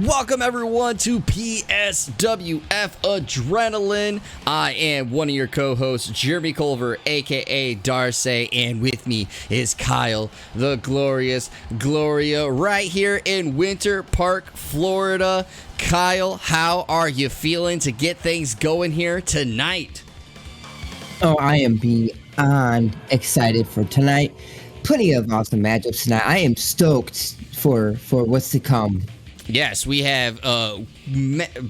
Welcome everyone to PSWF Adrenaline. I am one of your co-hosts, Jeremy Culver, aka Darcy, and with me is Kyle, the glorious Gloria, right here in Winter Park, Florida. Kyle, how are you feeling to get things going here tonight? Oh, I am beyond excited for tonight. Plenty of awesome matchups tonight. I am stoked for what's to come. Yes, we have a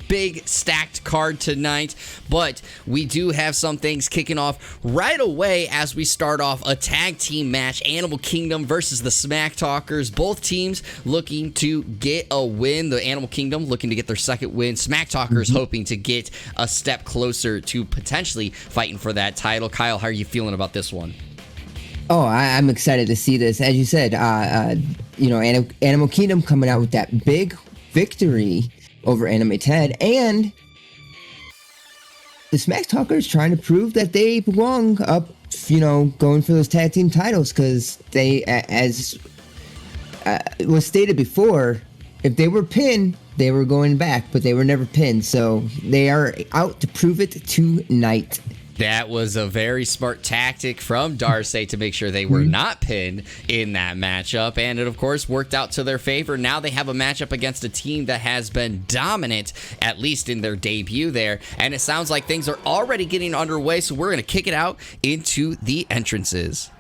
big stacked card tonight, but we do have some things kicking off right away as we start off a tag team match, Animal Kingdom versus the Smack Talkers. Both teams looking to get a win. The Animal Kingdom looking to get their second win. Smack Talkers hoping to get a step closer to potentially fighting for that title. Kyle, how are you feeling about this one? Oh, I'm excited to see this. As you said, Animal Kingdom coming out with that big victory over Anime Ted, and the Smack Talkers trying to prove that they belong up, going for those tag team titles, because they, as was stated before, if they were pinned, they were going back, but they were never pinned, so they are out to prove it tonight. That was a very smart tactic from Darcy to make sure they were not pinned in that matchup, and it, of course, worked out to their favor. Now they have a matchup against a team that has been dominant, at least in their debut there, and it sounds like things are already getting underway, so we're going to kick it out into the entrances.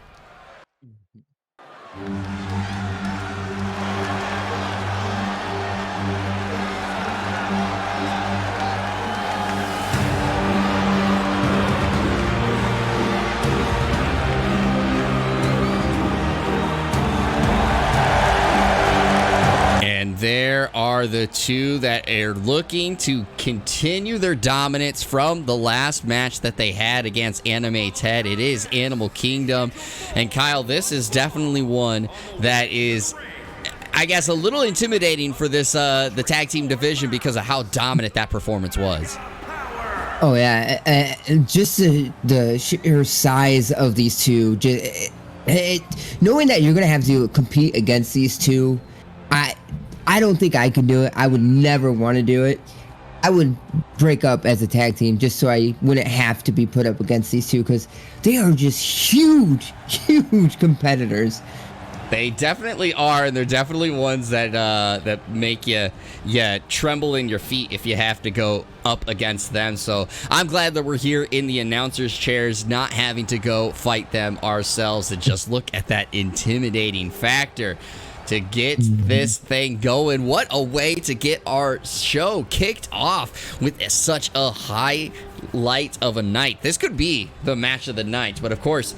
There are the two that are looking to continue their dominance from the last match that they had against Anime Ted. It is Animal Kingdom. And Kyle, this is definitely one that is, I guess, a little intimidating for this the tag team division because of how dominant that performance was. Oh, yeah. Just the sheer size of these two. Knowing that you're going to have to compete against these two, I don't think I could do it. I would never want to do it. I would break up as a tag team just so I wouldn't have to be put up against these two, because they are just huge competitors. They definitely are, and they're definitely ones that that make you tremble in your feet if you have to go up against them. So I'm glad that we're here in the announcers' chairs, not having to go fight them ourselves, and just look at that intimidating factor to get this thing going. What a way to get our show kicked off with such a highlight of a night. This could be the match of the night, but of course,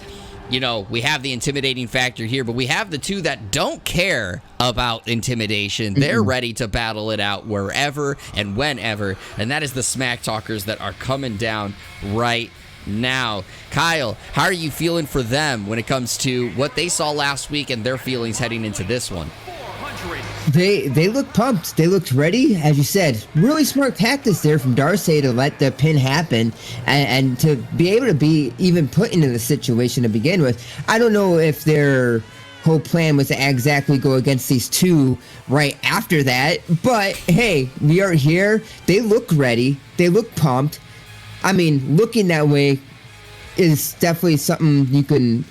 we have the intimidating factor here, but we have the two that don't care about intimidation. They're ready to battle it out wherever and whenever, and that is the Smack Talkers that are coming down right now. Kyle, how are you feeling for them when it comes to what they saw last week and their feelings heading into this one? They look pumped. They looked ready. As you said, really smart tactics there from Darcy to let the pin happen and to be able to be even put into the situation to begin with. I don't know if their whole plan was to exactly go against these two right after that, but hey, we are here. They look ready. They look pumped. I mean, looking that way is definitely something you can,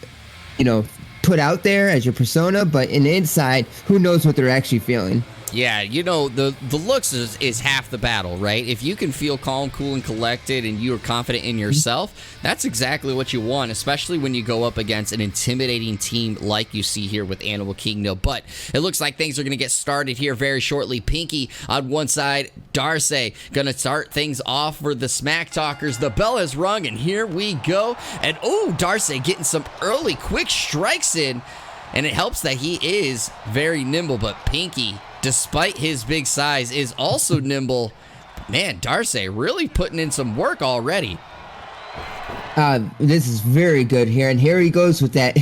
put out there as your persona, but in the inside, who knows what they're actually feeling. Yeah, the looks is half the battle, right? If you can feel calm, cool, and collected, and you are confident in yourself, that's exactly what you want, especially when you go up against an intimidating team like you see here with Animal Kingdom. But it looks like things are going to get started here very shortly. Pinky on one side, Darcy going to start things off for the Smack Talkers. The bell has rung, and here we go. And, Darcy getting some early quick strikes in, and it helps that he is very nimble, but Pinky, despite his big size, is also nimble. Man, Darcy really putting in some work already. This is very good here, and here he goes with that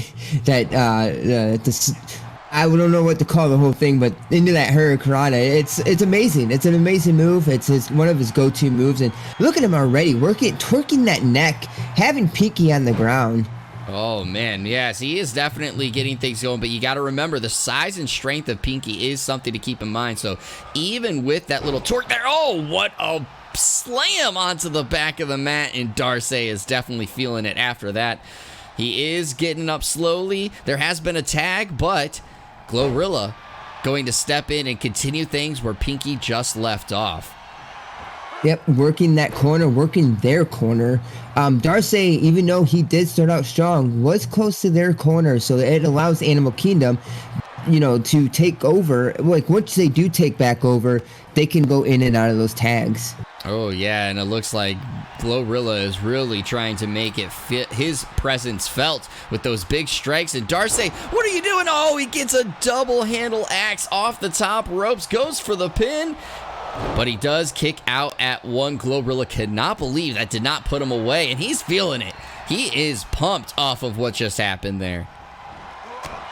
I don't know what to call the whole thing, but into that hurricanrana. It's amazing. It's an amazing move. It's one of his go-to moves, and look at him already twerking that neck, having Pinky on the ground. Oh, man, yes, he is definitely getting things going, but you got to remember the size and strength of Pinky is something to keep in mind. So even with that little torque there, oh, what a slam onto the back of the mat, and Darcy is definitely feeling it after that. He is getting up slowly. There has been a tag, but Glorilla going to step in and continue things where Pinky just left off. Yep, working that corner, working their corner. Darcy, even though he did start out strong, was close to their corner, so it allows Animal Kingdom, to take over. Like, once they do take back over, they can go in and out of those tags. Oh, yeah, and it looks like Glorilla is really trying to make it fit his presence felt with those big strikes. And Darcy, what are you doing? Oh, he gets a double handle axe off the top ropes, goes for the pin. But he does kick out at one. Glorilla cannot believe that did not put him away, and he's feeling it. He is pumped off of what just happened there.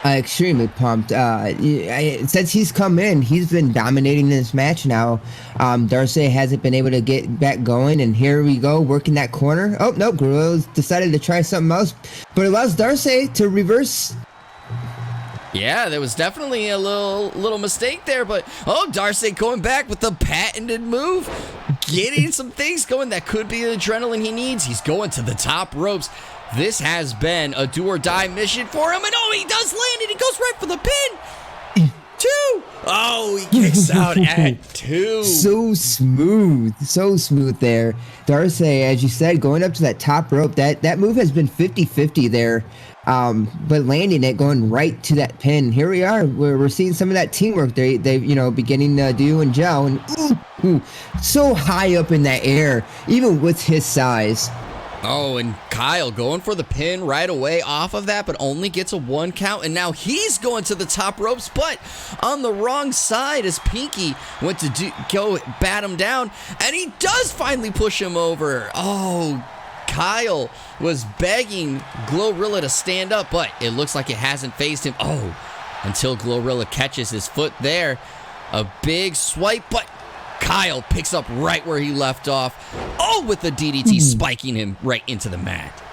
Extremely pumped. Since he's come in, he's been dominating this match now. Darcy hasn't been able to get back going, and here we go, working that corner. Oh, no, Gorilla's decided to try something else, but it allows Darcy to reverse. Yeah, there was definitely a little mistake there, but Darcy going back with the patented move, getting some things going that could be the adrenaline he needs. He's going to the top ropes. This has been a do or die mission for him, and he does land it. He goes right for the pin. 2. Oh, he kicks out at 2. So smooth there. Darcy, as you said, going up to that top rope, that move has been 50-50 there. But landing it, going right to that pin. Here we are. We're seeing some of that teamwork they beginning to do and gel. And so high up in that air, even with his size. Oh, and Kyle going for the pin right away off of that, but only gets a 1 count. And now he's going to the top ropes, but on the wrong side as Pinky went to go bat him down. And he does finally push him over. Oh, Kyle was begging Glorilla to stand up, but it looks like it hasn't phased him. Oh, until Glorilla catches his foot there. A big swipe, but Kyle picks up right where he left off. Oh, with the DDT spiking him right into the mat.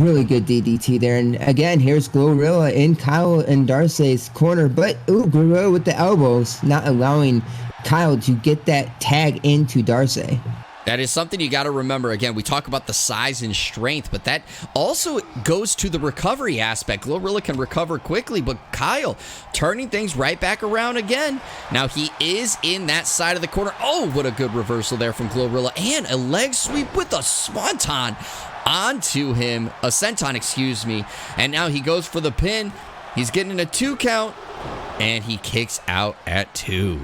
Really good DDT there. And again, here's Glorilla in Kyle and Darcy's corner, but Glorilla with the elbows, not allowing Kyle to get that tag into Darcy. That is something you got to remember. Again, we talk about the size and strength, but that also goes to the recovery aspect. Glorilla can recover quickly, but Kyle turning things right back around again. Now he is in that side of the corner. Oh, what a good reversal there from Glorilla, and a leg sweep with a swanton onto him, a senton, excuse me. And now he goes for the pin. He's getting a 2 count, and he kicks out at 2.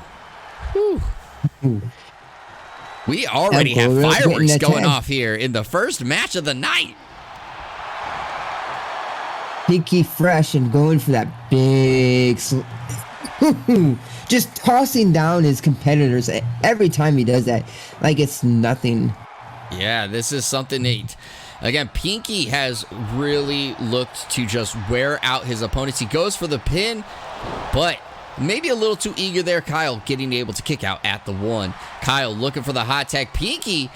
Whew. We already have fireworks going off here in the first match of the night. Pinky fresh and going for that big just tossing down his competitors every time he does that, like it's nothing. Yeah, this is something neat. Again, Pinky has really looked to just wear out his opponents. He goes for the pin, but maybe a little too eager there. Kyle getting able to kick out at the 1. Kyle looking for the hot tag. Pinky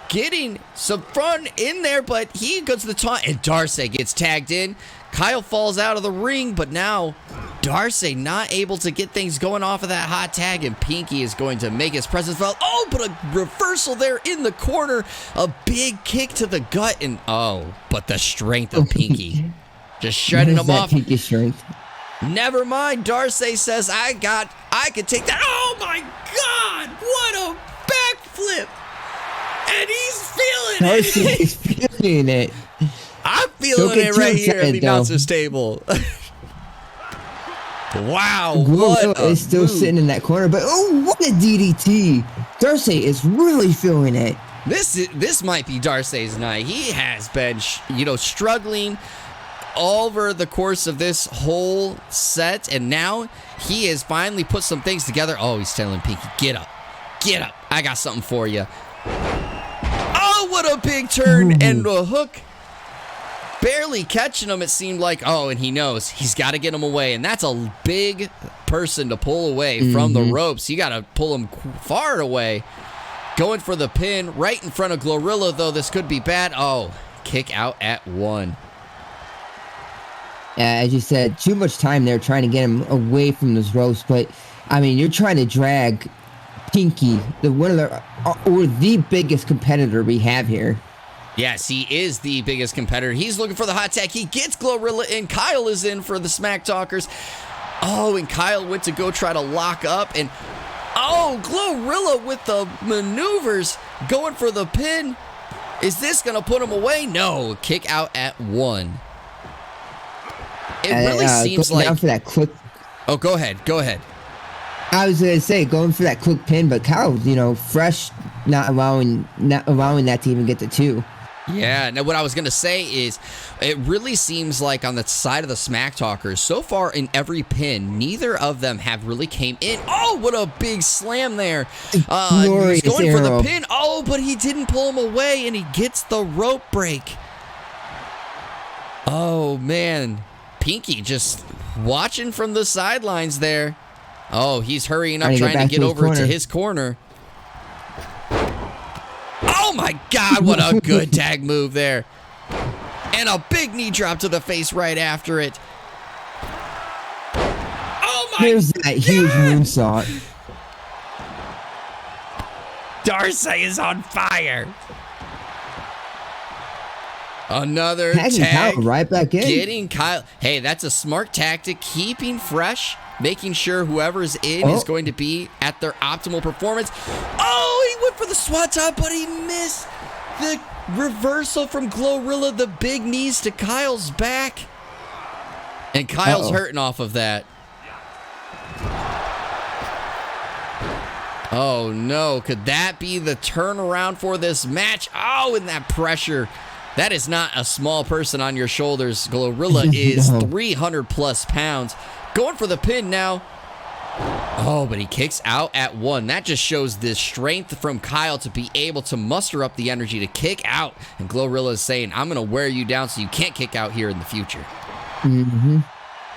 getting some fun in there, but he goes to the taunt, and Darcy gets tagged in. Kyle falls out of the ring, but now Darcy not able to get things going off of that hot tag, and Pinky is going to make his presence felt. Oh, but a reversal there in the corner. A big kick to the gut, and but the strength of Pinky. Just shredding him off. Pinky strength. Never mind, Darcy says, I could take that. Oh my God, what a backflip. And he's feeling it. Darcy's feeling it. I'm feeling it right here at the announcer's table. Wow, what a is still move. Sitting in that corner, but what a DDT. Darcy is really feeling it. This might be Darcy's night. He has been, struggling over the course of this whole set, and now he has finally put some things together. Oh, he's telling Pinky, get up, I got something for you. Oh, what a big turn and a hook. Barely catching him, it seemed like. Oh, and he knows he's got to get him away, and that's a big person to pull away from the ropes. You got to pull him far away. Going for the pin right in front of Glorilla, though. This could be bad. Oh, kick out at 1. As you said, too much time there trying to get him away from those ropes. But I mean, you're trying to drag Pinky, the biggest competitor we have here. Yes, he is the biggest competitor. He's looking for the hot tag. He gets Glorilla in. Kyle is in for the Smack Talkers. Oh, and Kyle went to go try to lock up. And, oh, Glorilla with the maneuvers going for the pin. Is this going to put him away? No. Kick out at 1. It really seems like... Down for that quick... Oh, go ahead. Go ahead. I was going to say, going for that quick pin, but Kyle, fresh, not allowing that to even get to 2. Yeah, now what I was going to say is it really seems like on the side of the Smack Talkers, so far in every pin, neither of them have really came in. Oh, what a big slam there. He's going for the pin. Oh, but he didn't pull him away, and he gets the rope break. Oh, man. Pinky just watching from the sidelines there. Oh, he's hurrying up, trying to get over to his corner. Oh, my God, what a good tag move there. And a big knee drop to the face right after it. Oh, my God. Here's that huge moonsault. Darcy is on fire. Another tagging tag. Kyle right back in. Getting Kyle. Hey, that's a smart tactic. Keeping fresh. Making sure whoever's in is going to be at their optimal performance. Oh, he went for the swanton, but he missed the reversal from Glorilla. The big knees to Kyle's back. And Kyle's hurting off of that. Oh, no. Could that be the turnaround for this match? Oh, and that pressure. That is not a small person on your shoulders. Glorilla is 300 plus pounds. Going for the pin now. Oh, but he kicks out at 1. That just shows the strength from Kyle to be able to muster up the energy to kick out. And Glorilla is saying, I'm going to wear you down so you can't kick out here in the future.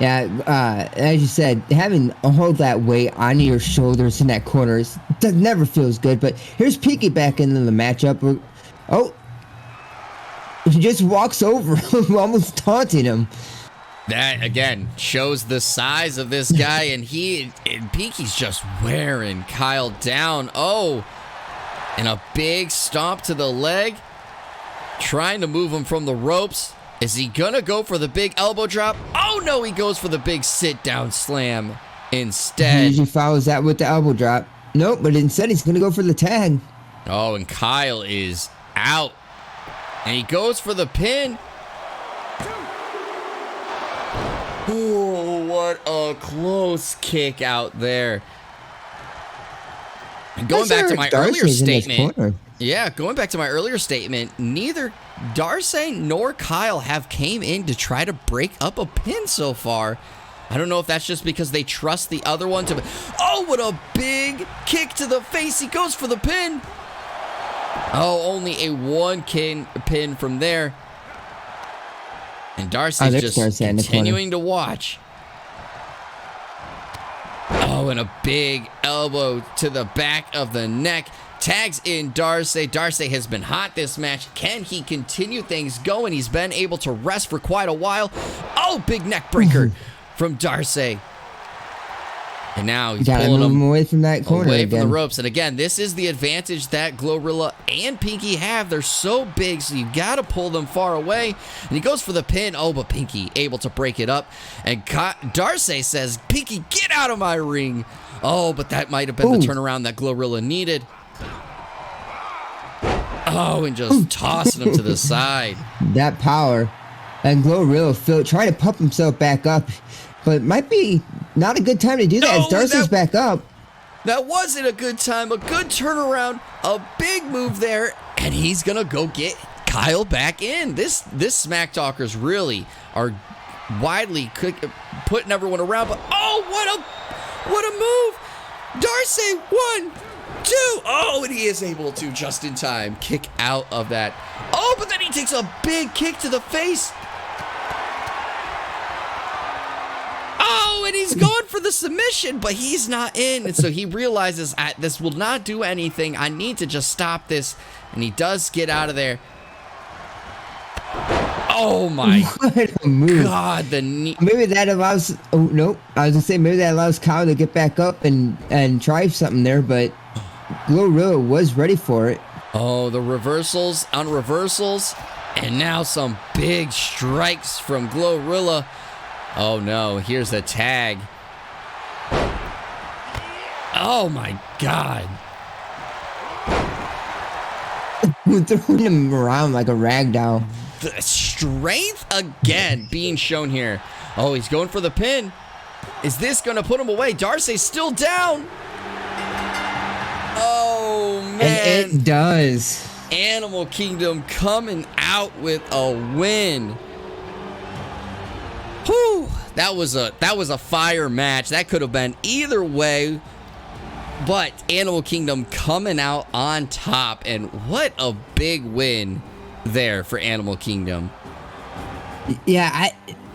Yeah, as you said, having all that weight on your shoulders in that corner never feels good. But here's Pinky back into the matchup. Oh, he just walks over him, almost taunting him. That, again, shows the size of this guy, and Pinky's just wearing Kyle down. Oh, and a big stomp to the leg. Trying to move him from the ropes. Is he going to go for the big elbow drop? Oh, no, he goes for the big sit-down slam instead. He usually follows that with the elbow drop. Nope, but instead he's going to go for the tag. Oh, and Kyle is out. And he goes for the pin. Oh, what a close kick out there. And going back to my earlier statement. Yeah, going back to my earlier statement, neither Darcy nor Kyle have came in to try to break up a pin so far. I don't know if that's just because they trust the other one to... Oh, what a big kick to the face. He goes for the pin. Oh, only a 1 pin from there. And Darcy's just continuing to watch. Oh, and a big elbow to the back of the neck. Tags in Darcy. Darcy has been hot this match. Can he continue things going? He's been able to rest for quite a while. Oh, big neck breaker from Darcy. And now he's pulling him away from that corner, away from the ropes. And again, this is the advantage that Glorilla and Pinky have. They're so big, so you got to pull them far away. And he goes for the pin. Oh, but Pinky able to break it up. And Darcy says, Pinky, get out of my ring. Oh, but that might have been the turnaround that Glorilla needed. Oh, and just tossing him to the side. That power. And Glorilla trying to pump himself back up. But it might be not a good time to do that as Darcy's back up. That wasn't a good time. A good turnaround. A big move there. And he's going to go get Kyle back in. This Smack Talkers really are widely putting everyone around. But oh, what a move. Darcy, 1, 2. Oh, and he is able to just in time kick out of that. Oh, but then he takes a big kick to the face. Oh, and he's going for the submission, but he's not in. And so he realizes, this will not do anything. I need to just stop this. And he does get out of there. Oh my God, the knee. Maybe that allows, oh no, I was gonna say maybe that allows Kyle to get back up and try something there, but Gloria was ready for it. Oh, the reversals on reversals, and now some big strikes from Glorilla. Oh no, here's a tag. Oh my God. Throwing him around like a rag doll. The strength again being shown here. Oh, he's going for the pin. Is this going to put him away? Darcy's still down. Oh, man. And it does. Animal Kingdom coming out with a win. Whew. That was a fire match. That could have been either way. But Animal Kingdom coming out on top. And what a big win there for Animal Kingdom. Yeah,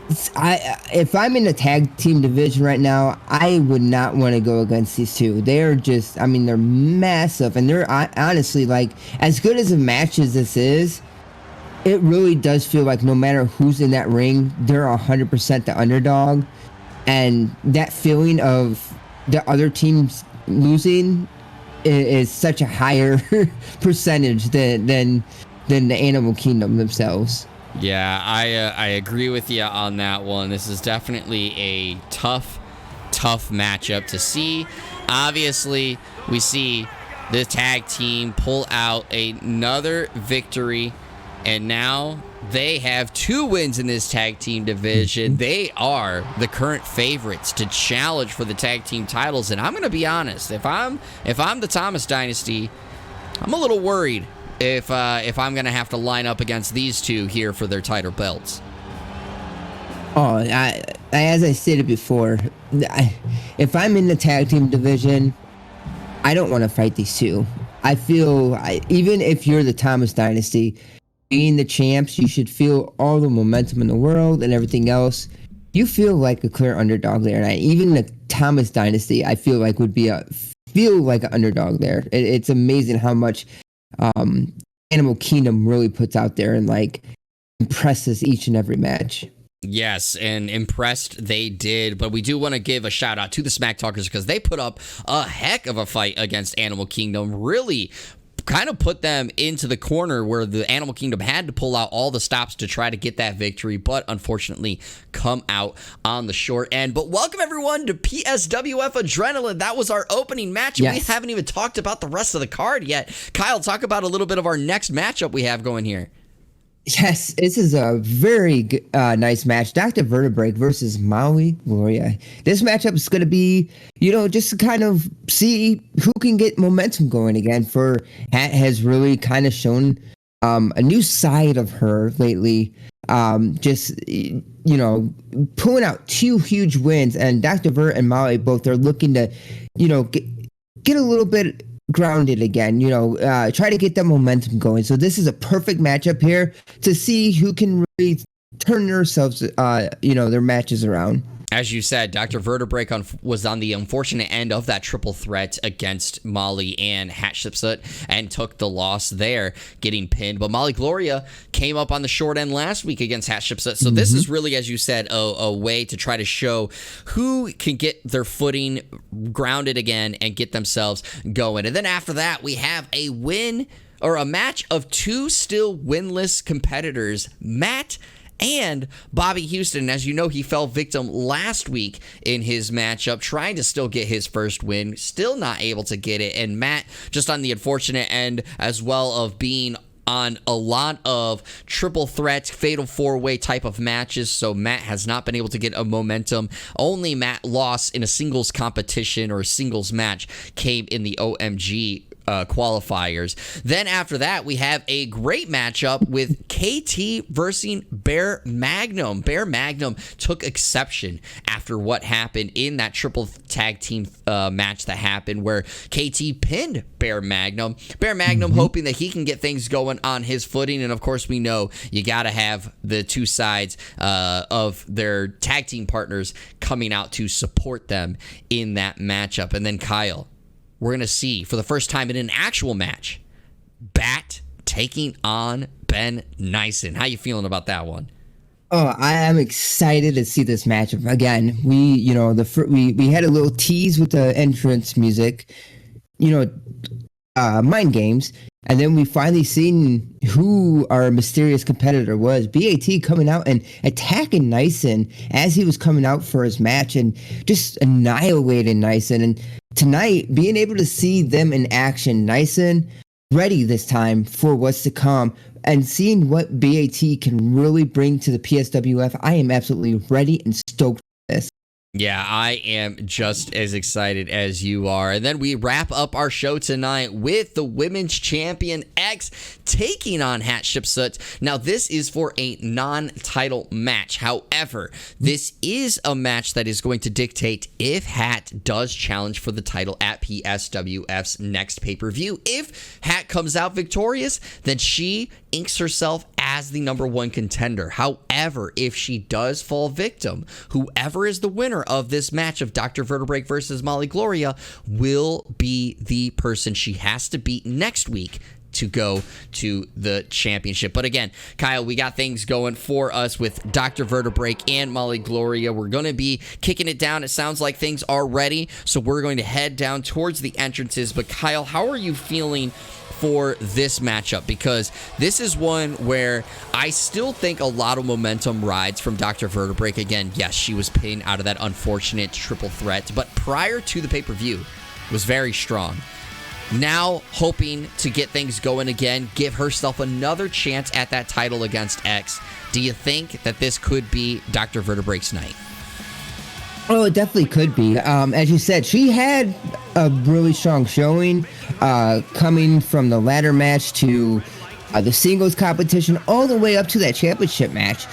if I'm in the tag team division right now, I would not want to go against these two. They're just, I mean, they're massive, and they're honestly, like, as good as a match as this is, it really does feel like no matter who's in that ring, they're 100% the underdog, and that feeling of the other teams losing is such a higher percentage than the Animal Kingdom themselves. Yeah, I agree with you on that one. This is definitely a tough matchup to see. Obviously, we see the tag team pull out another victory, and now they have 2 wins in this tag team division. They are the current favorites to challenge for the tag team titles, and I'm going to be honest. If I'm the Thomas Dynasty, I'm a little worried if I'm gonna have to line up against these two here for their title belts. Oh, as I stated before, if I'm in the tag team division, I don't want to fight these two. I feel, even if you're the Thomas Dynasty, being the champs, you should feel all the momentum in the world and everything else. You feel like a clear underdog there, and even the Thomas Dynasty, I feel like would be feel like an underdog there. It's amazing how much Animal Kingdom really puts out there and like impresses each and every match. Yes, and impressed they did, but we do want to give a shout out to the Smack Talkers because they put up a heck of a fight against Animal Kingdom. Really kind of put them into the corner where the Animal Kingdom had to pull out all the stops to try to get that victory, but unfortunately come out on the short end. But welcome everyone to PSWF Adrenaline. That was our opening match. Yes. We haven't even talked about the rest of the card yet. Kyle, talk about a little bit of our next matchup we have going here. Yes, this is a very nice match. Dr. Vertebreak versus Maui Gloria. This matchup is going to be, just to kind of see who can get momentum going again. For Hat has really kind of shown a new side of her lately. Pulling out 2 huge wins. And Dr. Vert and Maui both are looking to, get a little bit grounded again, try to get that momentum going. So this is a perfect matchup here to see who can really turn themselves, their matches around. As you said, Dr. Vertebreak was on the unfortunate end of that triple threat against Molly and Hatshepsut and took the loss there, getting pinned. But Molly Gloria came up on the short end last week against Hatshepsut. So this is really, as you said, a way to try to show who can get their footing grounded again and get themselves going. And then after that, we have a win or a match of 2 still winless competitors, Matt and Bobby Houston. As you know, he fell victim last week in his matchup, trying to still get his first win, still not able to get it. And Matt, just on the unfortunate end as well of being on a lot of triple threats, fatal 4-way type of matches, so Matt has not been able to get a momentum. Only Matt lost in a singles competition or a singles match came in the OMG qualifiers. Then after that, we have a great matchup with KT versus Bear Magnum. Bear Magnum took exception after what happened in that triple tag team match that happened where KT pinned Bear Magnum. Bear Magnum hoping that he can get things going on his footing, and of course we know you got to have the two sides of their tag team partners coming out to support them in that matchup. And then Kyle, we're going to see for the first time in an actual match, B.A.T taking on Ben Neisen. How you feeling about that one? Oh, I am excited to see this matchup again. We had a little tease with the entrance music, mind games, and then we finally seen who our mysterious competitor was. B.A.T coming out and attacking Neisen as he was coming out for his match and just annihilating Neisen. And tonight, being able to see them in action, Neisen ready this time for what's to come, and seeing what B.A.T can really bring to the PSWF, I am absolutely ready and stoked for this. Yeah, I am just as excited as you are. And then we wrap up our show tonight with the Women's Champion X taking on Hatshepsut. Now, this is for a non-title match. However, this is a match that is going to dictate if Hat does challenge for the title at PSWF's next pay-per-view. If Hat comes out victorious, then she inks herself as the #1 contender. However, if she does fall victim, whoever is the winner of this match of Dr. Vertebreak versus Molly Gloria will be the person she has to beat next week to go to the championship. But again, Kyle, we got things going for us with Dr. Vertebreak and Molly Gloria. We're going to be kicking it down. It sounds like things are ready, so we're going to head down towards the entrances. But Kyle, how are you feeling for this matchup? Because this is one where I still think a lot of momentum rides from Dr. Vertebreak. Again, yes, she was pinned out of that unfortunate triple threat, but prior to the pay-per-view was very strong. Now hoping to get things going again, give herself another chance at that title against X. Do you think that this could be Dr. Vertebreak's night? Oh, it definitely could be. As you said, she had a really strong showing coming from the ladder match to the singles competition all the way up to that championship match.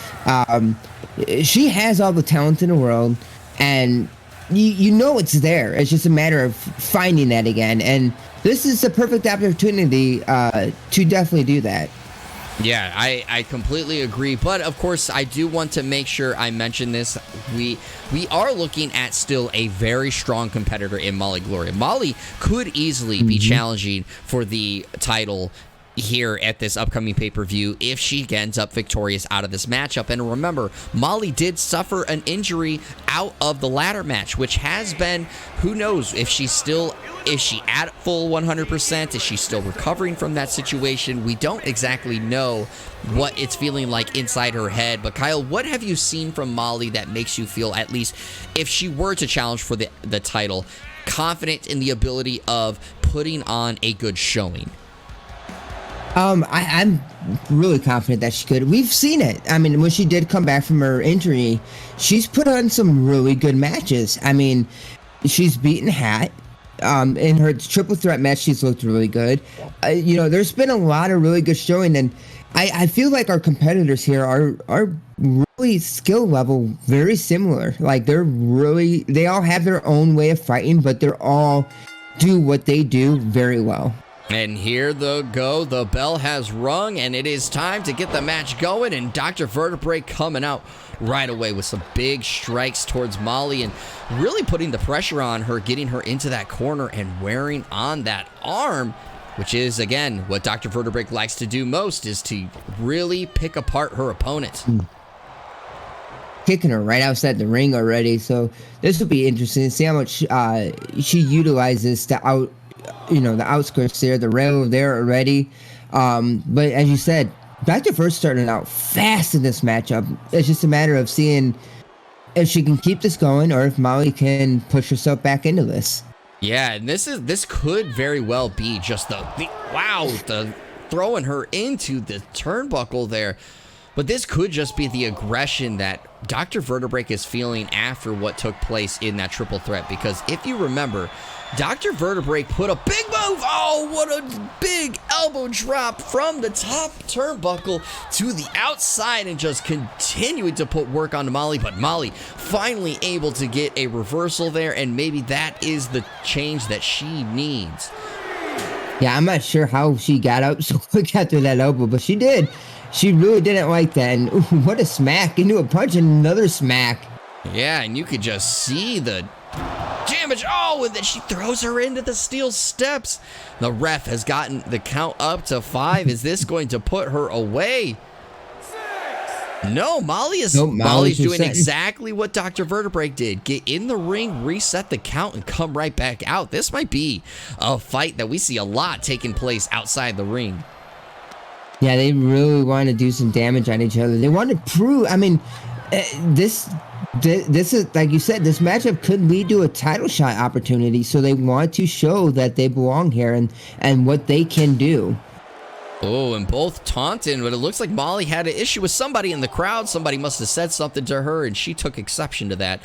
She has all the talent in the world, and you know it's there. It's just a matter of finding that again. And this is a perfect opportunity to definitely do that. Yeah, I completely agree. But, of course, I do want to make sure I mention this. We are looking at still a very strong competitor in Molly Gloria. Molly could easily be challenging for the title here at this upcoming pay-per-view if she ends up victorious out of this matchup. And remember, Molly did suffer an injury out of the ladder match, which has been, who knows if she's still... Is she at full 100%? Is she still recovering from that situation? We don't exactly know what it's feeling like inside her head. But Kyle, what have you seen from Molly that makes you feel, at least if she were to challenge for the title, confident in the ability of putting on a good showing? I'm really confident that she could. We've seen it. I mean, when she did come back from her injury, she's put on some really good matches. I mean, she's beaten Hat. In her triple threat match, she's looked really good. There's been a lot of really good showing, and I feel like our competitors here are really skill level very similar. Like they all have their own way of fighting, but they're all do what they do very well. And here the bell has rung, and it is time to get the match going, and Dr. Vertebreak coming out right away with some big strikes towards Molly and really putting the pressure on her, getting her into that corner and wearing on that arm, which is, again, what Dr. Vertebreak likes to do most, is to really pick apart her opponent. Kicking her right outside the ring already, so this will be interesting to see how much she utilizes the outskirts there, the rail there already. But as you said, Dr. First starting out fast in this matchup. It's just a matter of seeing if she can keep this going or if Molly can push herself back into this. Yeah, and this could very well be just the throwing her into the turnbuckle there. But this could just be the aggression that Dr. Vertebreak is feeling after what took place in that triple threat. Because if you remember, Dr. Vertebreak put a big move. Oh, what a big elbow drop from the top turnbuckle to the outside and just continuing to put work on Molly. But Molly finally able to get a reversal there, and maybe that is the change that she needs. Yeah, I'm not sure how she got up so quick after that elbow, but she did. She really didn't like that, and ooh, what a smack into a punch and another smack. Yeah, and you could just see the damage. Oh, and then she throws her into the steel steps. The ref has gotten the count up to 5. Is this going to put her away? 6. No, Molly's doing exactly what Dr. Vertebreak did. Get in the ring, reset the count, and come right back out. This might be a fight that we see a lot taking place outside the ring. Yeah, they really want to do some damage on each other. They want to prove, I mean, this is, like you said, this matchup could lead to a title shot opportunity. So they want to show that they belong here and what they can do. Oh, and both taunting, but it looks like Molly had an issue with somebody in the crowd. Somebody must have said something to her, and she took exception to that.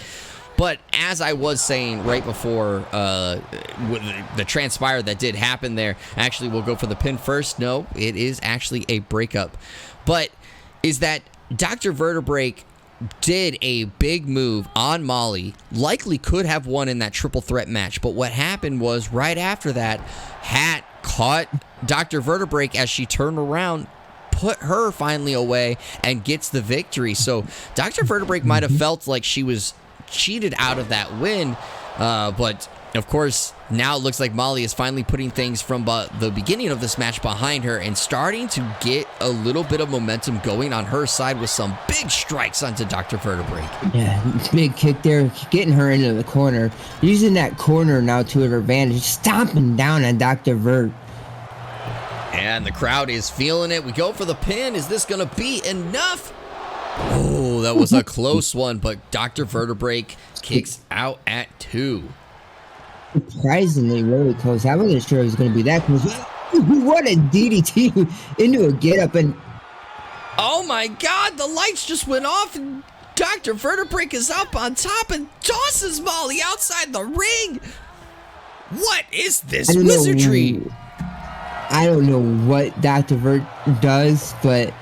But as I was saying right before the transpire that did happen there, actually we'll go for the pin first. No, it is actually a breakup. But is that Dr. Vertebreak did a big move on Molly, likely could have won in that triple threat match. But what happened was right after that, Hat caught Dr. Vertebreak as she turned around, put her finally away, and gets the victory. So Dr. Vertebreak might have felt like she was cheated out of that win, but of course now it looks like Molly is finally putting things from the beginning of this match behind her and starting to get a little bit of momentum going on her side with some big strikes onto Dr. Vertebreak. Yeah, big kick there, getting her into the corner, using that corner now to her advantage, stomping down on Dr. Vert. And the crowd is feeling it. We go for the pin. Is this gonna be enough? Oh, that was a close one, but Dr. Vertebreak kicks out at 2. Surprisingly really close. I wasn't sure it was going to be that close. What a DDT into a get-up, and oh my God, the lights just went off, and Dr. Vertebreak is up on top and tosses Molly outside the ring. What is this wizardry? I don't know what Dr. Vert does, but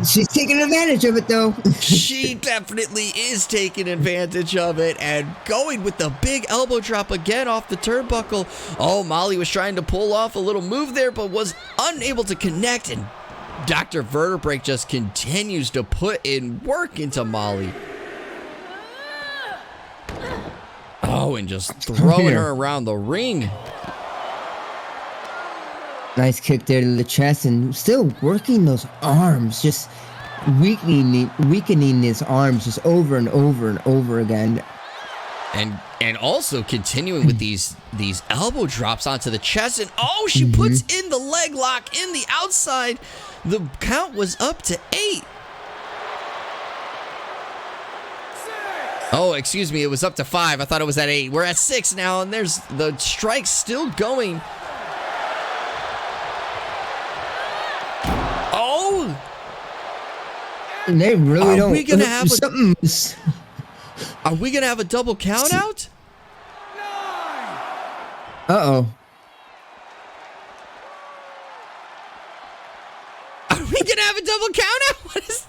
she's taking advantage of it, though. She definitely is taking advantage of it and going with the big elbow drop again off the turnbuckle. Oh, Molly was trying to pull off a little move there, but was unable to connect, and Dr. Vertebreak just continues to put in work into Molly. Oh, and just throwing her around the ring. Nice kick there to the chest, and still working those arms, just weakening his arms just over and over and over again. And also continuing with these elbow drops onto the chest, and oh, she puts in the leg lock in the outside. The count was up to 8. Oh, excuse me, it was up to 5. I thought it was at 8. We're at 6 now, and there's the strikes still going. And they really don't. Are we gonna have something? Are we gonna have a double count out? Uh-oh. Are we gonna have a double count out? What is?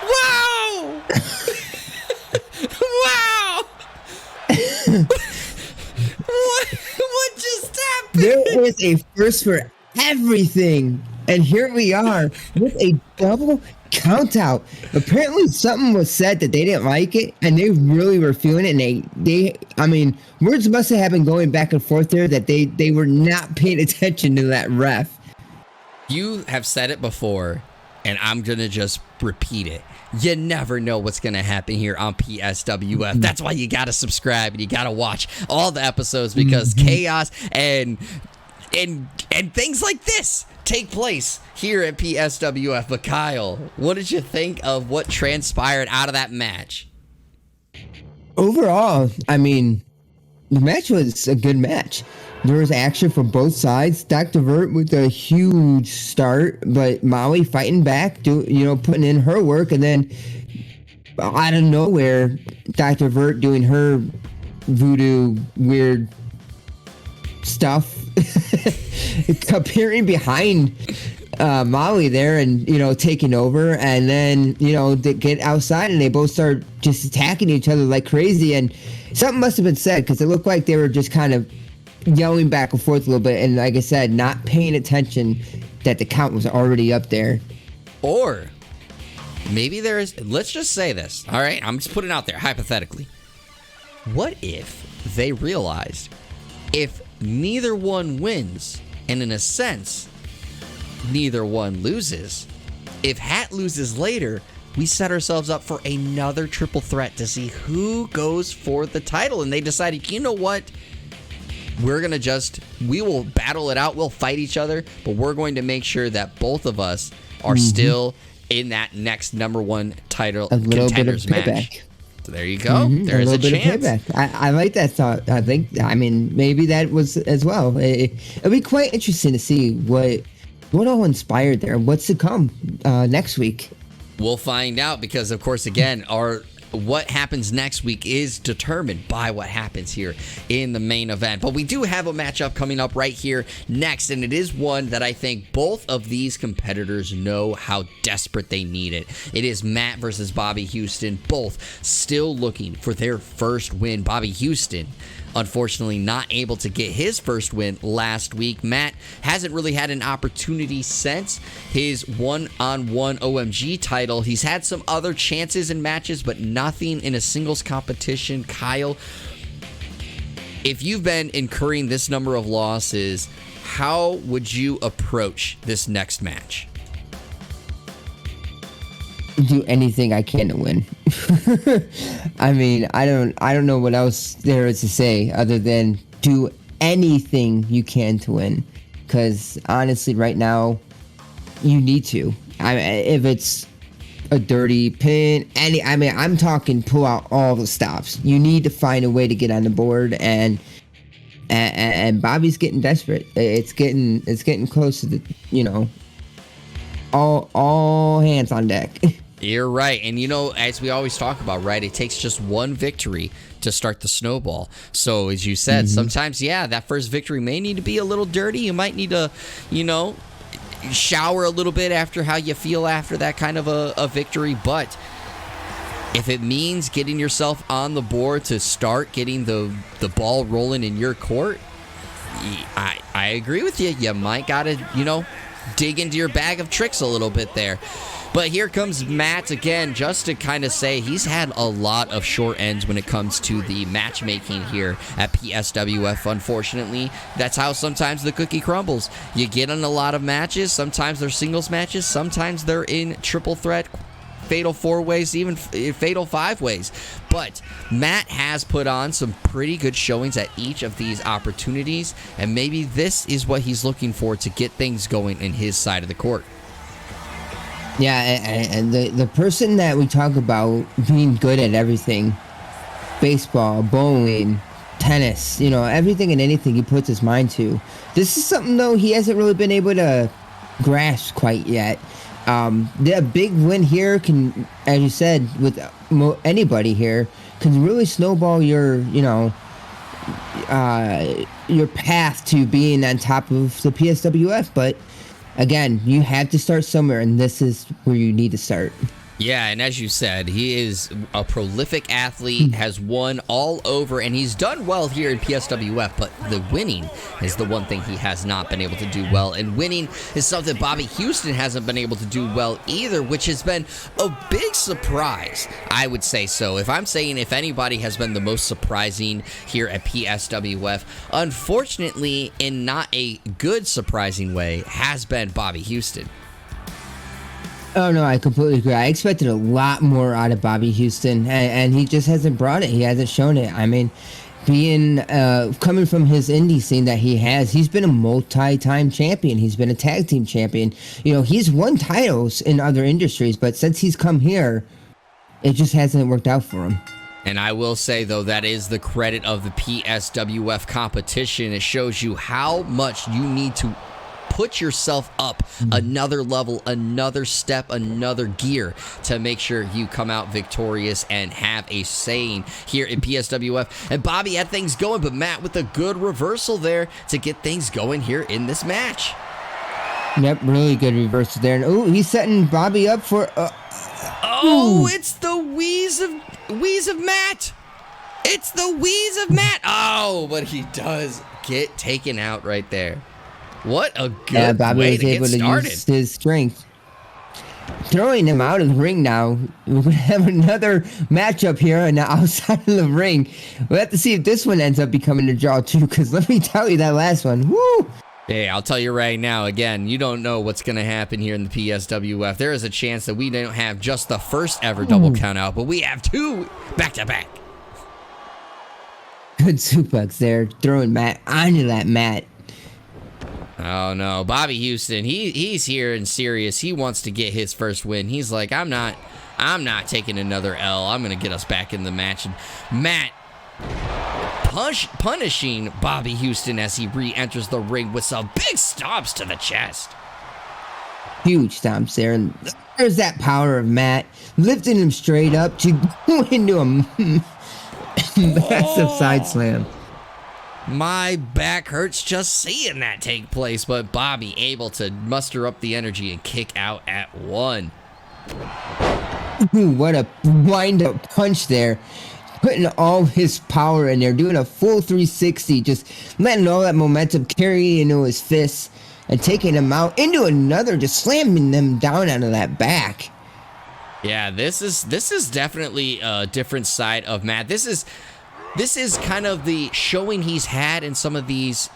Wow! Wow! What just happened? There is a first for everything, and here we are with a double count out. Apparently something was said that they didn't like it, and they really were feeling it, and they I mean, words must have been going back and forth there that they were not paying attention to that ref. You have said it before, and I'm gonna just repeat it. You never know what's gonna happen here on PSWF. That's why you gotta subscribe and you gotta watch all the episodes, because chaos and things like this take place here at PSWF. But Kyle, what did you think of what transpired out of that match? Overall, I mean, the match was a good match. There was action from both sides. Dr. Vert with a huge start, but Maui fighting back, putting in her work, and then out of nowhere, Dr. Vert doing her voodoo weird stuff, appearing behind Molly there and, taking over. And then, they get outside and they both start just attacking each other like crazy. And something must have been said because it looked like they were just kind of yelling back and forth a little bit. And like I said, not paying attention that the count was already up there. Or maybe there is, let's just say this. All right, I'm just putting it out there hypothetically. What if they realized if neither one wins, and in a sense, neither one loses, if Hat loses later, we set ourselves up for another triple threat to see who goes for the title. And they decided, you know what? We will battle it out. We'll fight each other, but we're going to make sure that both of us are still in that next number one title contenders match. So there you go. There's a chance. I like that thought. Maybe that was as well. It'll be quite interesting to see what all inspired there. What's to come next week? We'll find out because, of course, again, what happens next week is determined by what happens here in the main event. But we do have a matchup coming up right here next, and it is one that I think both of these competitors know how desperate they need it. It is Matt versus Bobby Houston, both still looking for their first win. Bobby Houston, unfortunately, not able to get his first win last week. Matt hasn't really had an opportunity since his one-on-one OMG title. He's had some other chances in matches, but nothing in a singles competition. Kyle, if you've been incurring this number of losses, how would you approach this next match? Do anything I can to win. I don't know what else there is to say other than do anything you can to win. Because honestly, right now, you need to. If it's a dirty pin, I'm talking pull out all the stops. You need to find a way to get on the board, and Bobby's getting desperate. It's getting close to the, all hands on deck. You're right. And, as we always talk about, right, it takes just one victory to start the snowball. So, as you said, sometimes, that first victory may need to be a little dirty. You might need to, shower a little bit after how you feel after that kind of a victory. But if it means getting yourself on the board to start getting the ball rolling in your court, I agree with you. You might got to, dig into your bag of tricks a little bit there. But here comes Matt again, just to kind of say he's had a lot of short ends when it comes to the matchmaking here at PSWF. Unfortunately, that's how sometimes the cookie crumbles. You get in a lot of matches. Sometimes they're singles matches. Sometimes they're in triple threat, fatal four ways, even fatal five ways. But Matt has put on some pretty good showings at each of these opportunities, and maybe this is what he's looking for to get things going in his side of the court. Yeah, and the person that we talk about being good at everything, baseball, bowling, tennis, everything and anything he puts his mind to. This is something, though, he hasn't really been able to grasp quite yet. The big win here can, as you said, with anybody here, can really snowball your path to being on top of the PSWF, but again, you have to start somewhere, and this is where you need to start. Yeah, and as you said, he is a prolific athlete, has won all over, and he's done well here in PSWF, but the winning is the one thing he has not been able to do well, and winning is something Bobby Houston hasn't been able to do well either, which has been a big surprise, I would say so. If I'm saying if anybody has been the most surprising here at PSWF, unfortunately, in not a good surprising way, has been Bobby Houston. Oh, no, I completely agree. I expected a lot more out of Bobby Houston, and he just hasn't brought it. He hasn't shown it. Coming from his indie scene that he's been a multi-time champion. He's been a tag team champion. He's won titles in other industries, but since he's come here, it just hasn't worked out for him. And I will say, though, that is the credit of the PSWF competition. It shows you how much you need to put yourself up another level, another step, another gear to make sure you come out victorious and have a saying here in PSWF. And Bobby had things going, but Matt with a good reversal there to get things going here in this match. Yep, really good reversal there. And oh, he's setting Bobby up for... It's the wheeze of Matt. It's the wheeze of Matt. Oh, but he does get taken out right there. What a good Bobby way was to able get to started. use his strength. Throwing him out of the ring now. We're going to have another matchup here on the outside of the ring. We'll have to see if this one ends up becoming a draw too, because let me tell you, that last one, woo! Hey, I'll tell you right now, again, you don't know what's going to happen here in the PSWF. There is a chance that we don't have just the first ever double count out, but we have two back-to-back. Good suplex there, throwing Matt onto that mat. Oh, no. Bobby Houston, he's here and serious. He wants to get his first win. He's like, I'm not taking another L. I'm going to get us back in the match. And Matt punishing Bobby Houston as he re-enters the ring with some big stomps to the chest. Huge stomps there. And there's that power of Matt, lifting him straight up to go into a massive side slam. My back hurts just seeing that take place, but Bobby able to muster up the energy and kick out at one. Ooh, what a wind-up punch there. Putting all his power in there, doing a full 360, just letting all that momentum carry into his fists and taking him out into another, just slamming them down onto that back. Yeah, this is definitely a different side of Matt. This is kind of the showing he's had in some of these